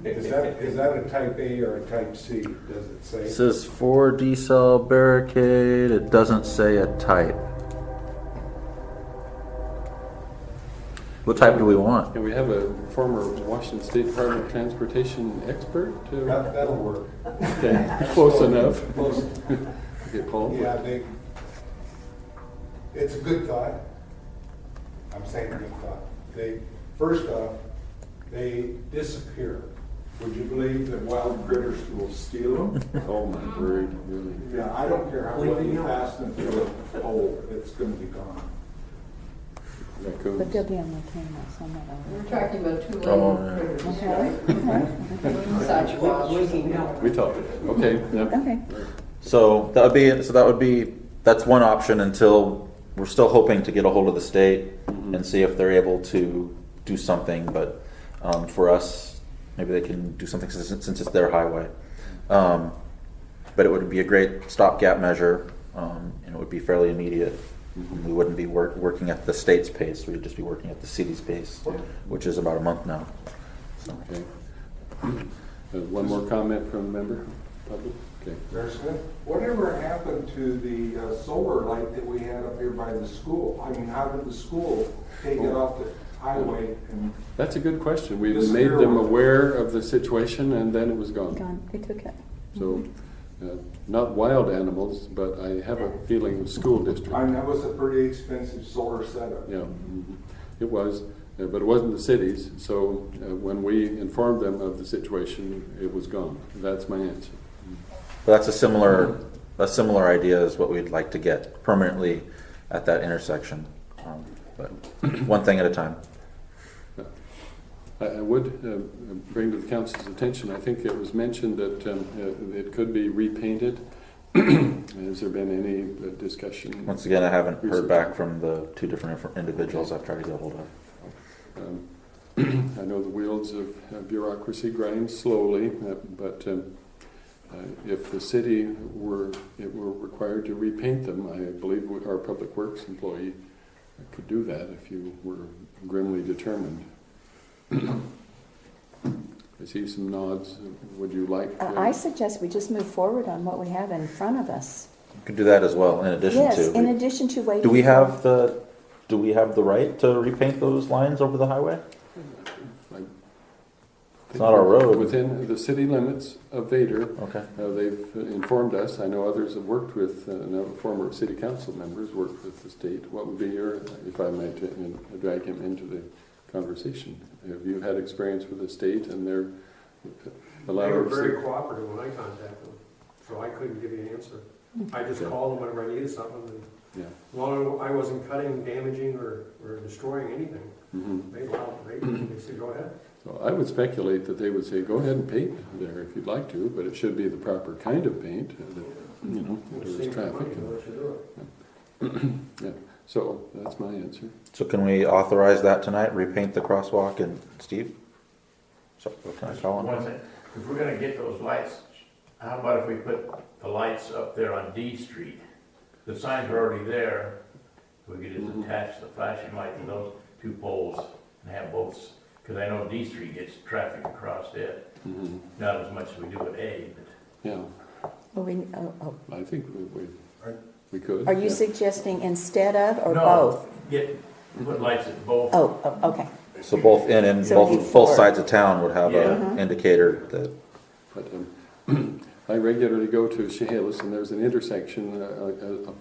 Is that a type A or a type C, does it say? It says 4D cell barricade. It doesn't say a type. What type do we want? Yeah, we have a former Washington State Department of Transportation expert. That'll work. Okay, close enough. Close. Okay, Paul? Yeah, it's a good thought. I'm saying a good thought. First off, they disappear. Would you believe that wild critters will steal them? Oh my word, really? Yeah, I don't care how well you fasten it to a pole, it's gonna be gone. Raccoons. But they'll be on the camera, so I'm not on. We're talking about two Oh, lane yeah. critters, right? We talked. Okay, yeah. Okay. So that would be that's one option until we're still hoping to get a hold of the state and see if they're able to do something. But for us, maybe they can do something since it's their highway. But it would be a great stopgap measure, and it would be fairly immediate. We wouldn't be working at the state's pace. We'd just be working at the city's pace, which is about a month now. So. Okay. One more comment from a member? Public? Okay. Mayor Smith, whatever happened to the solar light that we had up here by the school? I mean, how did the school take it off the highway? And That's a good question. We made them aware of the situation, and then it was gone. Gone. They took it. So, not wild animals, but I have a feeling of school district. I mean, that was a pretty expensive solar setup. Yeah, it was, but it wasn't the cities. So when we informed them of the situation, it was gone. That's my answer. But that's a similar idea as what we'd like to get permanently at that intersection. But one thing at a time. I would bring to the council's attention, I think it was mentioned that it could be repainted. Has there been any discussion? Once again, I haven't heard back from the two different individuals I've tried to get a hold of. I know the wheels of bureaucracy grind slowly, but if the city were required to repaint them, I believe our public works employee could do that if you were grimly determined. I see some nods. Would you like? I suggest we just move forward on what we have in front of us. You could do that as well, in addition Yes, to. in addition to waiting. Do we have the right to repaint those lines over the highway? It's not our road. Within the city limits of Vader. Okay. They've informed us. I know others have worked with, former city council members worked with the state. What would be your, if I might drag him into the conversation? Have you had experience with the state and their allowing? They were very cooperative when I contacted them, so I couldn't give you an answer. I just called them whenever I needed something, and as long as I wasn't cutting, damaging, or destroying anything, they said, go ahead. So I would speculate that they would say, go ahead and paint there if you'd like to, but it should be the proper kind of paint that there's traffic. Yeah. So that's my answer. So can we authorize that tonight? Repaint the crosswalk and Steve? So what can I call him? One thing, if we're gonna get those lights, how about if we put the lights up there on D Street? The signs are already there. We could just attach the flashing light to those two poles and have both. Because I know D Street gets traffic across it. Not as much as we do at A, but. Yeah. Well, I think we could. Are you suggesting instead of or No, both? Put lights at both. Oh, okay. So both in and So both sides of town would have an indicator that. But I regularly go to Chehalis, and there's an intersection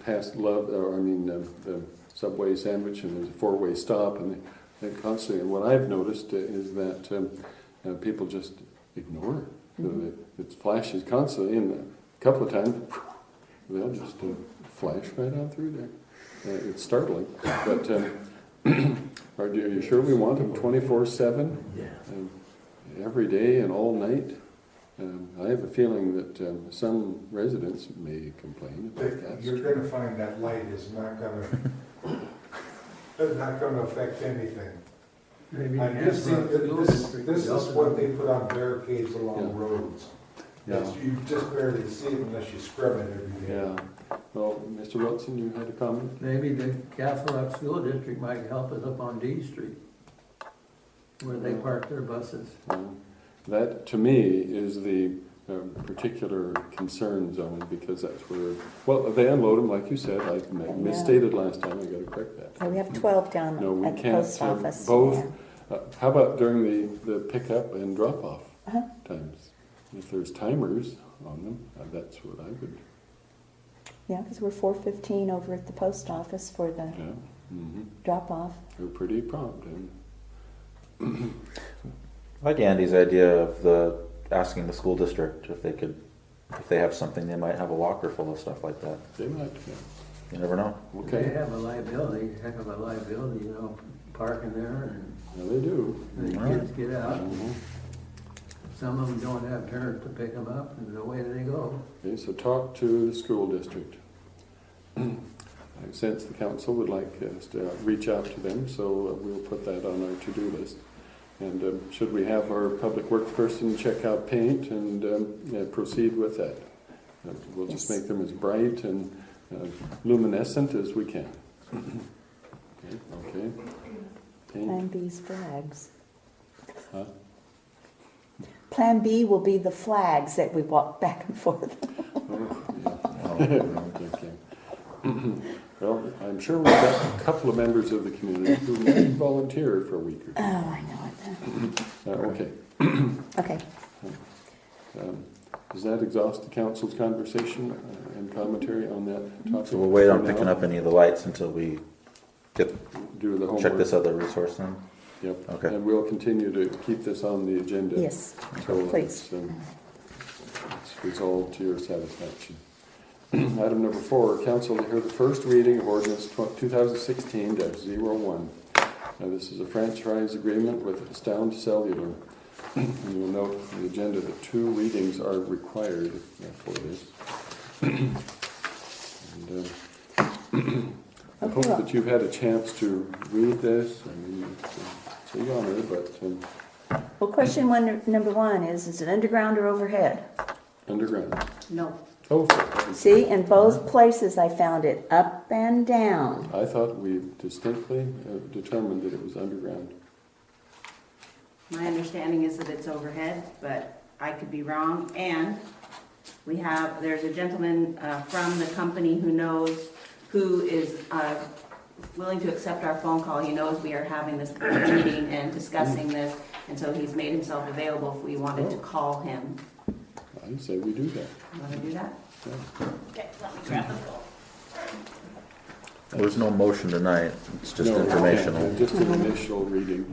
past the Subway Sandwich, and there's a four-way stop, and they constantly. And what I've noticed is that people just ignore it. It flashes constantly, and a couple of times they'll just flash right on through there. It's startling, but Are you sure we want them 24/7? Every day and all night? I have a feeling that some residents may complain about that. You're gonna find that light is not gonna affect anything. Maybe And this is what they put on barricades along roads. It's- You just barely see it unless you scrub it every day. Yeah. Well, Mr. Wilson, you had a comment? Maybe the Castle Rock School District might help us up on D Street, where they park their buses. That, to me, is the particular concern zone, because that's where, well, they unload them, like you said. I misstated last time, I gotta correct that. We have 12 down No, we at the can't post have office. both. Yeah. How about during the pickup and drop-off Uh-huh. times? If there's timers on them, that's what I would, Yeah, because we're 4:15 over at the post office for the yeah. Mhm. drop-off. They're pretty prompt, and I like Andy's idea of asking the school district if they have something, they might have a locker full of stuff like that. they might, yeah. You never know. They Okay, have a liability, heck of a liability, parking there yeah, they do. and the Right. kids get out. Mhm. Some of them don't have parents to pick them up and away they go. Okay, so talk to the school district. I sense the council would like us to reach out to them, so we'll put that on our to-do list. And should we have our public works person check out paint and proceed with that? We'll just Yes. make them as bright and luminescent as we can. Okay. Paint. Plan B's flags. Huh? Plan B will be the flags that we walk back and forth. Okay. Well, I'm sure we've got a couple of members of the community who may volunteer for a week or Oh, I know two. Okay. it. Okay. Does that exhaust the council's conversation and commentary on that topic? So we'll wait on for picking now? up any of the lights until we Do the homework. check this other resource then? Yep. Okay. And we'll continue to keep this on the agenda. Yes, So please. it's resolved to your satisfaction. Item number 4, council to hear the first reading of ordinance 2016-01. Now, this is a franchise agreement with Astound Cellular. And you'll note on the agenda that 2 readings are required for this. And, I hope well. that you've had a chance to read this. I mean, it's a honor, but Well, question number 1 is it underground or overhead? underground. No. Oh, See, in both places I found it up and down. I thought we distinctly determined that it was underground. My understanding is that it's overhead, but I could be wrong. And there's a gentleman from the company who is willing to accept our phone call. He knows we are having this meeting and discussing this, and so he's made himself available if we wanted to call him. I say we do that. You want to do that? Yeah. Okay, let me grab the phone. There's no motion tonight, it's just No, informational. Just an initial reading.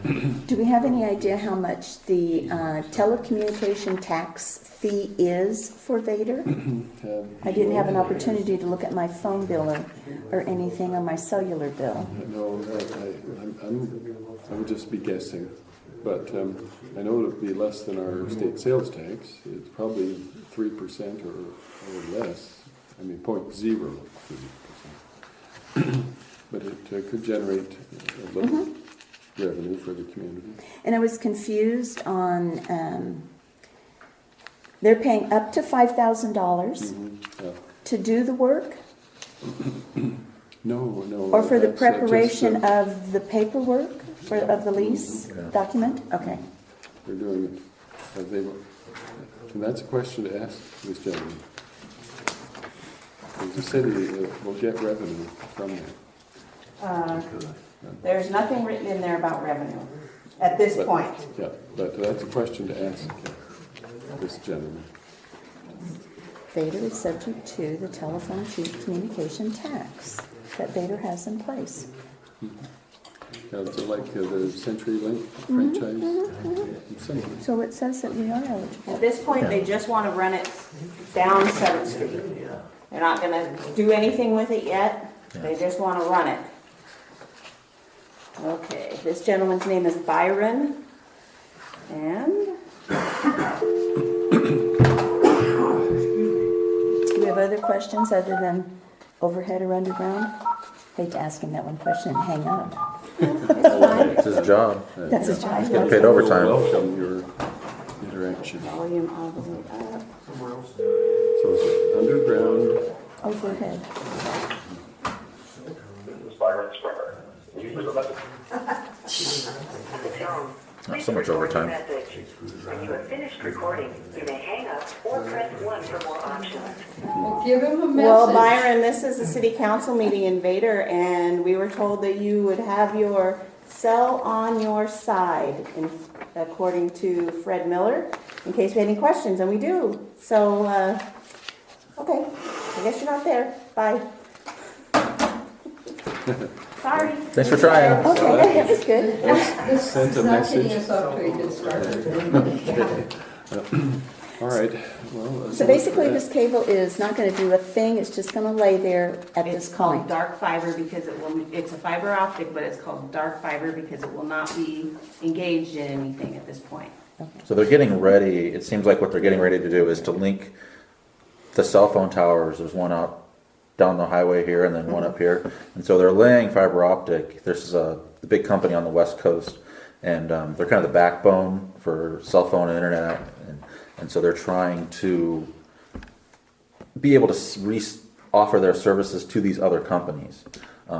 Yeah. Do we have any idea how much the telecommunication tax fee is for Vader? I didn't have an opportunity to look at my phone bill or anything on my cellular bill. No, I would just be guessing. But I know it'll be less than our state sales tax. It's probably 3% or less. I mean, 0.03%. But it could generate a little revenue for the community. And I was confused on, they're paying up to $5,000 Yeah. to do the work? No. Or for the that's, preparation just, of the paperwork of the lease document? Okay. they're doing it. And that's a question to ask this gentleman. Because the city will get revenue from that. There's nothing written in there about revenue at this But- point. Yeah, but that's a question to ask this gentleman. Vader is subject to the telephone communication tax that Vader has in place. Is it like the CenturyLink franchise? Similar. So it says that we are eligible. At this point, they just want to run it down 7th Street. They're not going to do anything with it yet. They just want to run it. Okay, this gentleman's name is Byron, and Do you have other questions other than overhead or underground? Hate to ask him that one question and hang up. It's his job. That's his job. He's getting paid overtime. Welcome your interaction. volume all the way up. So it's underground. Overhead. Not so much overtime. When you have finished recording, you may hang up or press 1 for more options. Well, give him a message. Well, Byron, this is a city council meeting in Vader, and we were told that you would have your cell on your side, according to Fred Miller, in case we had any questions, and we do. So, okay, I guess you're not there. Bye. Sorry. Thanks for trying. Okay, that was good. This Sent is a not getting message. us off to a good start. All right. Well, So basically, this cable is not going to do a thing, it's just going to lay there at It's this called point. dark fiber because it's a fiber optic, but it's called dark fiber because it will not be engaged in anything at this point. So they're getting ready, it seems like what they're getting ready to do is to link the cell phone towers. There's one out down the highway here and then one up here. And so they're laying fiber optic. This is a big company on the West Coast, and they're kind of the backbone for cell phone and internet. And so they're trying to be able to offer their services to these other companies.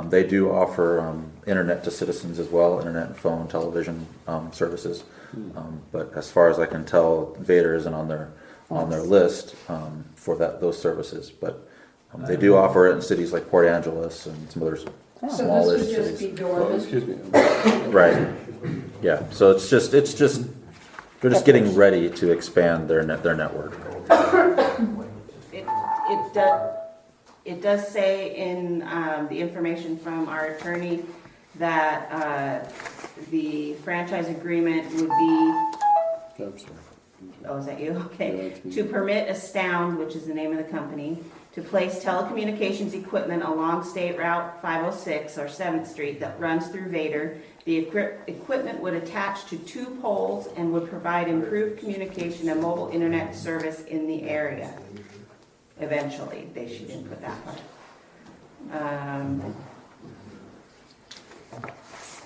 They do offer internet to citizens as well, internet and phone, television services. But as far as I can tell, Vader isn't on their list for those services. But they do offer it in cities like Port Angeles and some other So smaller this would just cities. be well, dormant. excuse me. Right. Yeah. So it's just they're just getting ready to expand their network. It does say in the information from our attorney that the franchise agreement would be, I'm sorry. oh, is that you? Yeah, Okay. that's me. To permit Astound, which is the name of the company, to place telecommunications equipment along State Route 506 or 7th Street that runs through Vader. The equipment would attach to 2 poles and would provide improved communication and mobile internet service in the area. Eventually, she didn't put that part.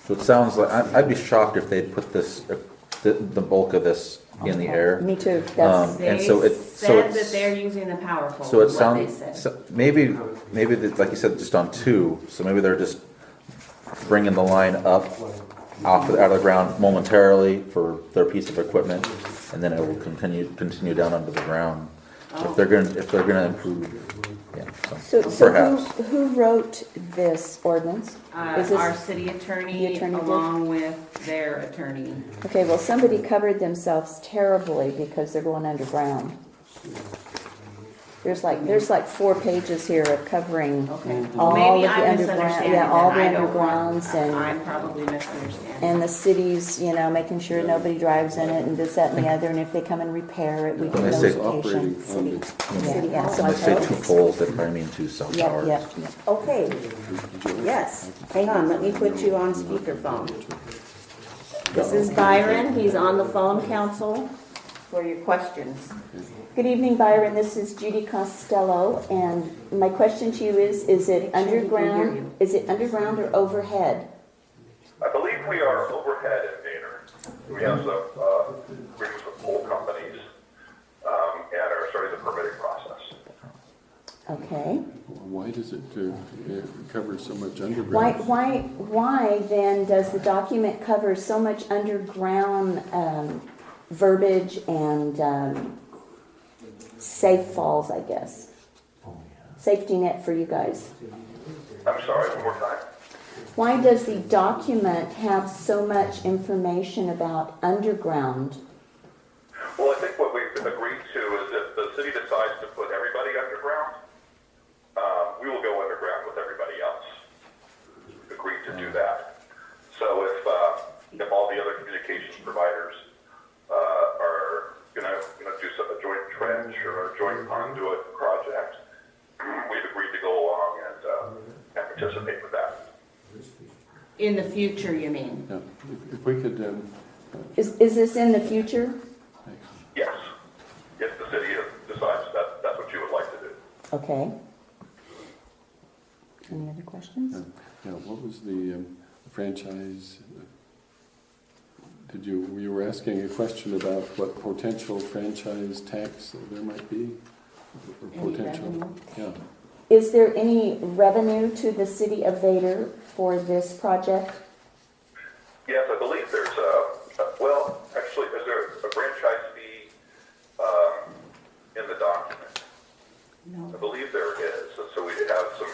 So it sounds like I'd be shocked if they'd put this the bulk of this in the air. Me too. That's, And They so said it's- that they're using the power pole. So it is what they sounds said. so maybe like you said, just on 2. So maybe they're just bringing the line up out of the ground momentarily for their piece of equipment, and then it will continue down under the ground. Oh. If they're gonna improve, yeah. so Perhaps. who wrote this ordinance? Is this- Our city attorney, The attorney did? along with their attorney. Okay, well, somebody covered themselves terribly because they're going underground. There's like 4 pages here of covering Okay. all of Maybe the I'm underground, misunderstanding. yeah, all the then. I don't want- undergrounds and. I'm probably misunderstanding. And the cities, making sure nobody drives in it and this, that, and the other, and if they come and repair it, we get When they say notification. operating City, yeah, so When I they say told- 2 poles, they probably mean 2 cell Yep, towers. yep, yep. Okay, yes, hang on, let me put you on speakerphone. This is Byron, he's on the phone, council, for your questions. Good evening, Byron. This is Judy Costello, and my question to you is it Make sure he can hear underground? you. Is it underground or overhead? I believe we are overhead in Vader. We have some agreements with pole companies and are starting the permitting process. Okay. Why does it cover so much underground? Why then does the document cover so much underground verbiage and safe falls, I guess? Safety net for you guys. I'm sorry, one more time. Why does the document have so much information about underground? Well, I think what we've agreed to is if the city decides to put everybody underground, we will go underground with everybody else. We've agreed to do that. So if all the other communications providers are going to do a joint trench or a joint conduit project, we've agreed to go along and participate with that. In the future, you mean? Yeah, if we could, Is this in the future? Yes. If the city decides that's what you would like to do. Okay. Any other questions? yeah, what was the franchise? You were asking a question about what potential franchise tax there might be? Or Any potential, revenue? yeah. Is there any revenue to the city of Vader for this project? Yes, I believe there's well, actually, is there a franchise fee in the document? No. I believe there is. So we have some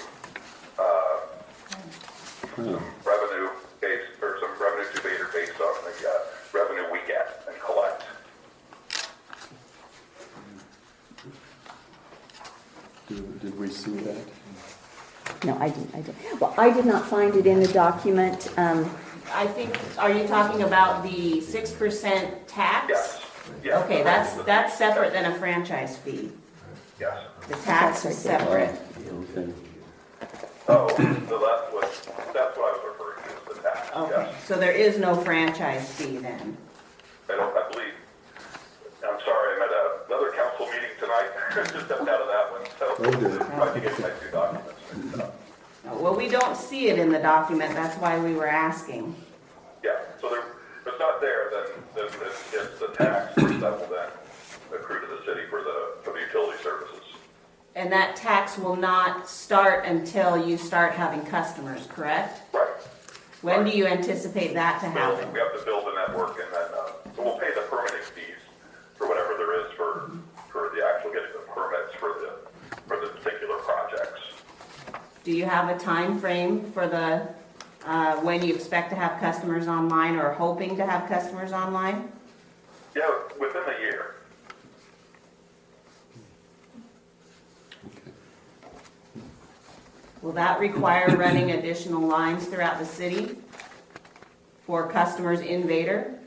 revenue based, or some revenue to Vader based on the revenue we get and collect. Did we see that? No, I didn't. Well, I did not find it in the document. I think, are you talking about the 6% tax? Yes. Yes. Okay, that's separate than a franchise fee. Yes. The tax is separate. Okay. Oh, so that's what I was referring to, is the tax. Okay, Yes. so there is no franchise fee then? I believe, I'm sorry, I'm at another council meeting tonight. Just stepped out of that one, so trying to get my two documents mixed up. Well, we don't see it in the document, that's why we were asking. Yeah, so if it's not there, then it's the tax that will then accrue to the city for the utility services. And that tax will not start until you start having customers, correct? Right. When do you anticipate that to happen? We have to build the network, and then so we'll pay the permitting fees for whatever there is for the actual getting the permits for the particular projects. Do you have a time frame for the, when you expect to have customers online or hoping to have customers online? Yeah, within a year. Will that require running additional lines throughout the city for customers in Vader?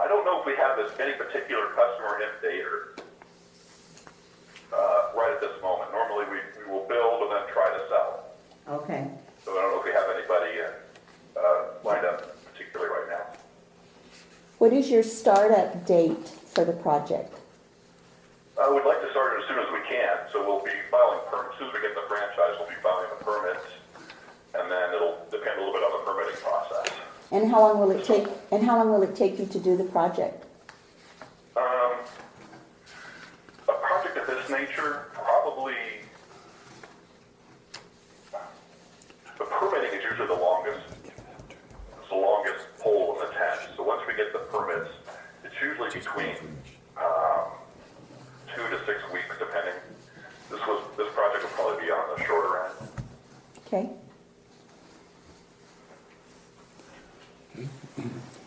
I don't know if we have any particular customer in Vader right at this moment. Normally, we will build and then try to sell. Okay. So I don't know if we have anybody lined up particularly right now. What is your startup date for the project? We'd like to start it as soon as we can. So we'll be filing permits. As soon as we get the franchise, we'll be filing the permits, and then it'll depend a little bit on the permitting process. And how long will it take? And how long will it take you to do the project? A project of this nature, probably, the permitting is usually the longest. It's the longest pole in the tent. So once we get the permits, it's usually between 2 to 6 weeks, depending. This project will probably be on the shorter end. Okay.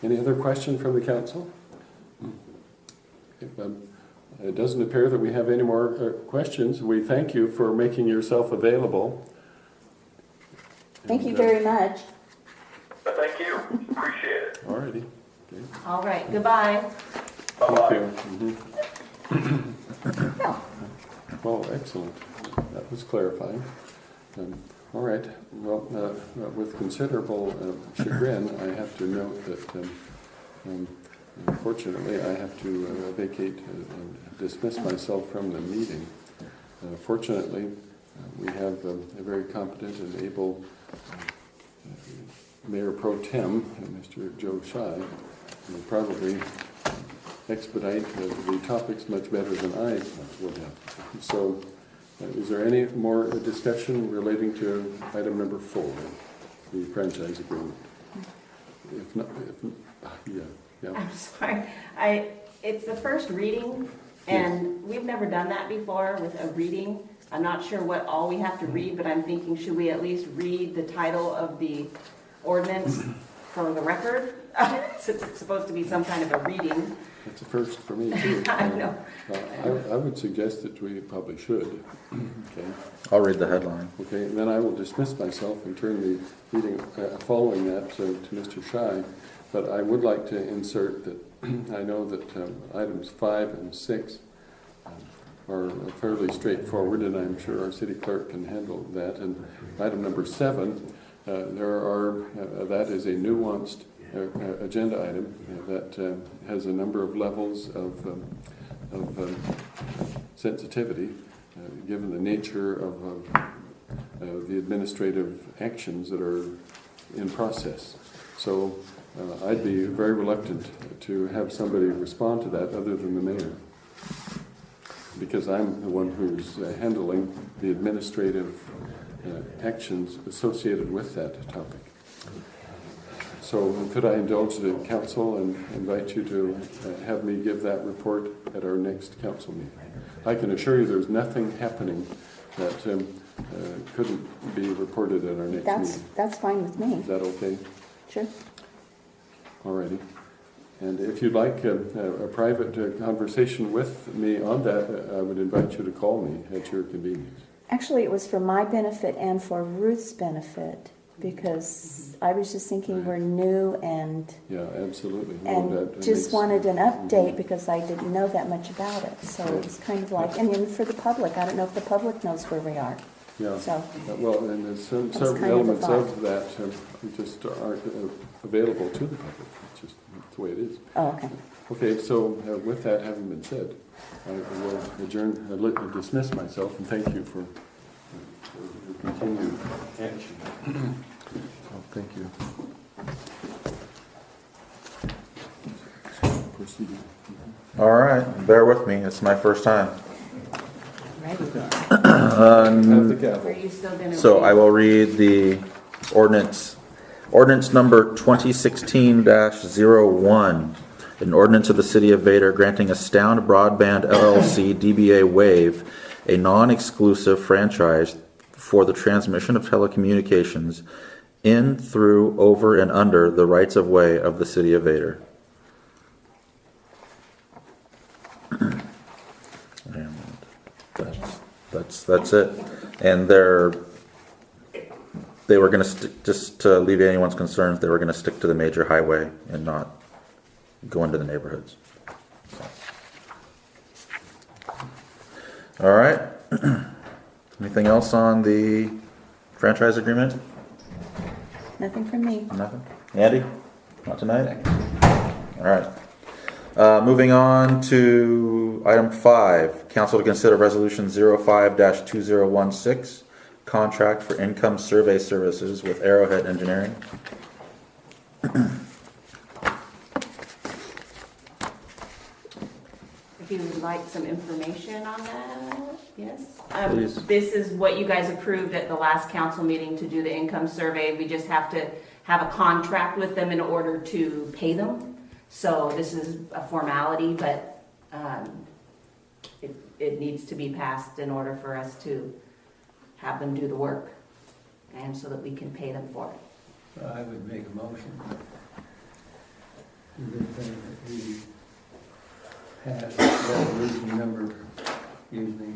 Any other question from the council? Okay, it doesn't appear that we have any more questions. We thank you for making yourself available. Thank you very much. Thank you. Appreciate it. All righty. Okay. All right, goodbye. Bye-bye. Thank you. Well, excellent. That was clarifying. All right. Well, with considerable chagrin, I have to note that unfortunately I have to vacate and dismiss myself from the meeting. Fortunately, we have a very competent and able Mayor Pro Tem, Mr. Joe Shy, who will probably expedite the topics much better than I would have. So, is there any more discussion relating to item number 4, the franchise agreement? If not, yeah. I'm sorry. It's the first reading, and we've never done that before with a reading. I'm not sure what all we have to read, but I'm thinking, should we at least read the title of the ordinance for the record? Since it's supposed to be some kind of a reading. That's a first for me, too. I know. I would suggest that we probably should. Okay. I'll read the headline. Okay, and then I will dismiss myself and turn the meeting following that to Mr. Shy. But I would like to insert that I know that items 5 and 6 are fairly straightforward, and I'm sure our city clerk can handle that. And item number 7, that is a nuanced agenda item that has a number of levels of sensitivity, given the nature of the administrative actions that are in process. So I'd be very reluctant to have somebody respond to that other than the mayor, because I'm the one who's handling the administrative actions associated with that topic. So could I indulge the council and invite you to have me give that report at our next council meeting? I can assure you there's nothing happening that couldn't be reported at our next meeting. That's fine with me. Is that okay? Sure. Alrighty. And if you'd like a private conversation with me on that, I would invite you to call me at your convenience. Actually, it was for my benefit and for Ruth's benefit, because I was just thinking we're new and Yeah, absolutely. and just wanted an update because I didn't know that much about it. So it was kind of like, and then for the public, I don't know if the public knows where we are. Yeah. So Well, and there's certain kind of the elements thought. of that just aren't available to the public. It's just the way it is. oh, okay. Okay, so with that having been said, I will adjourn, dismiss myself, and thank you for your continued action. So, thank you. Proceed. All right, bear with me. It's my first time. Ready then. Have the gavel. Are you still gonna? So read? I will read the ordinance number 2016-01, an ordinance of the City of Vader granting Astound Broadband LLC DBA Wave a non-exclusive franchise for the transmission of telecommunications in, through, over, and under the rights of way of the City of Vader. And that's it. And they were going to stick, just to alleviate anyone's concerns, they were going to stick to the major highway and not go into the neighborhoods. All right. Anything else on the franchise agreement? Nothing from me. Nothing. Andy? Not tonight? All right. Moving on to item 5, council to consider resolution 05-2016, contract for income survey services with Arrowhead Engineering. If you would like some information on that, yes? Please. This is what you guys approved at the last council meeting to do the income survey. We just have to have a contract with them in order to pay them. So this is a formality, but it needs to be passed in order for us to have them do the work and so that we can pay them for it. So I would make a motion to this thing that we pass resolution number, excuse me,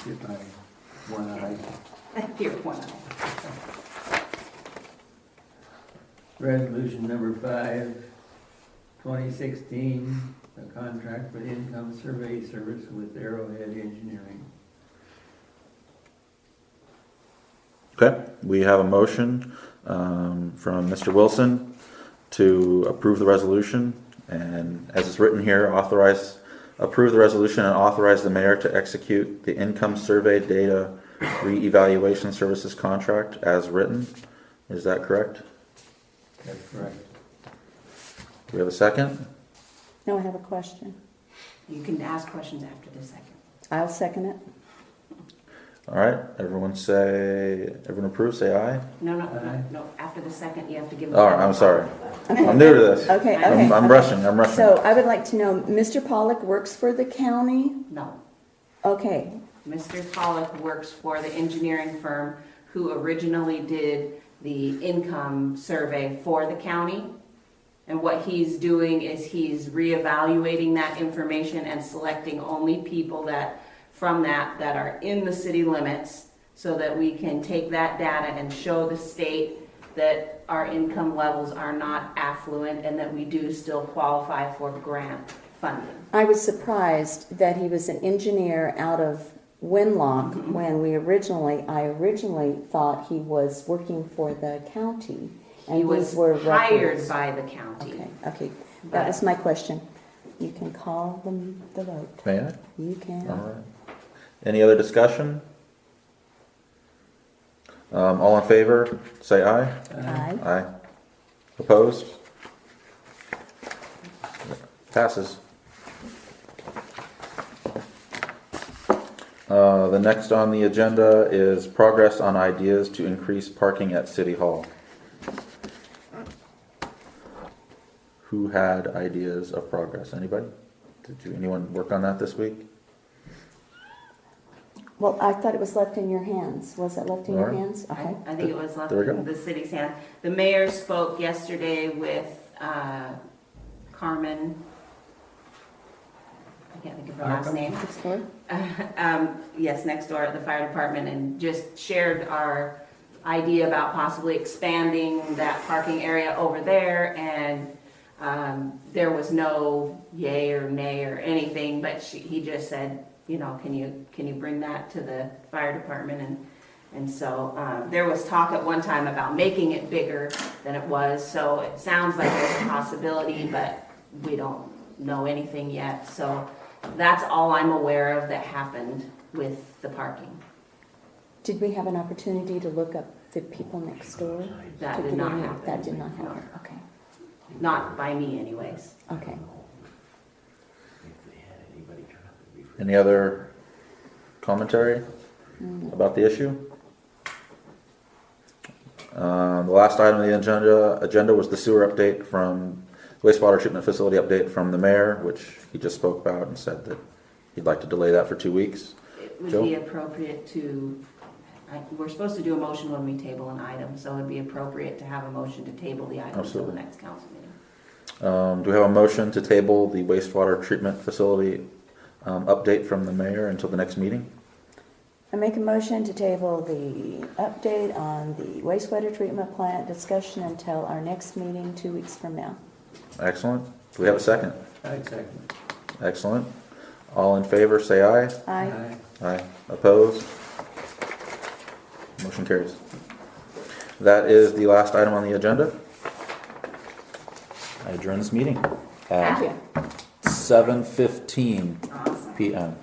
get my one eye. Here, one eye. Resolution number 5, 2016, a contract for income survey service with Arrowhead Engineering. Okay, we have a motion from Mr. Wilson to approve the resolution, and as it's written here, approve the resolution and authorize the mayor to execute the income survey data re-evaluation services contract as written. Is that correct? That's correct. Do we have a second? No, I have a question. You can ask questions after the second. I'll second it. All right, everyone approve, say aye. No, after the second, you have to give them. Oh, I'm sorry. I'm new to this. Okay, I'm rushing. So I would like to know, Mr. Pollock works for the county? No. Okay, Mr. Pollock works for the engineering firm who originally did the income survey for the county. And what he's doing is he's reevaluating that information and selecting only people from that are in the city limits so that we can take that data and show the state that our income levels are not affluent and that we do still qualify for grant funding. I was surprised that he was an engineer out of Winlock when I originally thought he was working for the county. And He was these were hired records. by the county. Okay, that was my question. You can call them the vote. May I? You can. All right. Any other discussion? All in favor, say aye. Aye. Aye. Opposed? Passes. The next on the agenda is progress on ideas to increase parking at City Hall. Who had ideas of progress? Anybody? Anyone work on that this week? Well, I thought it was left in your hands. Was it left in your All right. hands? Okay. I think it was left There we go. in the city's hand. The mayor spoke yesterday with Carmen, I can't think of her last name. Next door. Yes, next door at the fire department, and just shared our idea about possibly expanding that parking area over there, and there was no yay or nay or anything, but he just said, you know, can you bring that to the fire department? And so there was talk at one time about making it bigger than it was, so it sounds like there's a possibility, but we don't know anything yet. So that's all I'm aware of that happened with the parking. Did we have an opportunity to look up the people next door? That To did get not any- happen. That did not happen. Okay. Not by me anyways. Okay. Any other commentary about the issue? The last item on the agenda was the sewer update from wastewater treatment facility update from the mayor, which he just spoke about and said that he'd like to delay that for 2 weeks. It would Joe? be appropriate to, we're supposed to do a motion when we table an item, so it'd be appropriate to have a motion to table the item until the Absolutely. next council meeting. Do we have a motion to table the wastewater treatment facility update from the mayor until the next meeting? I make a motion to table the update on the wastewater treatment plant discussion until our next meeting 2 weeks from now. Excellent. Do we have a second? I second. Excellent. All in favor, say aye. Aye. Aye. Opposed? Motion carries. That is the last item on the agenda. I adjourn this meeting Thank at you. 7:15 Awesome. p.m.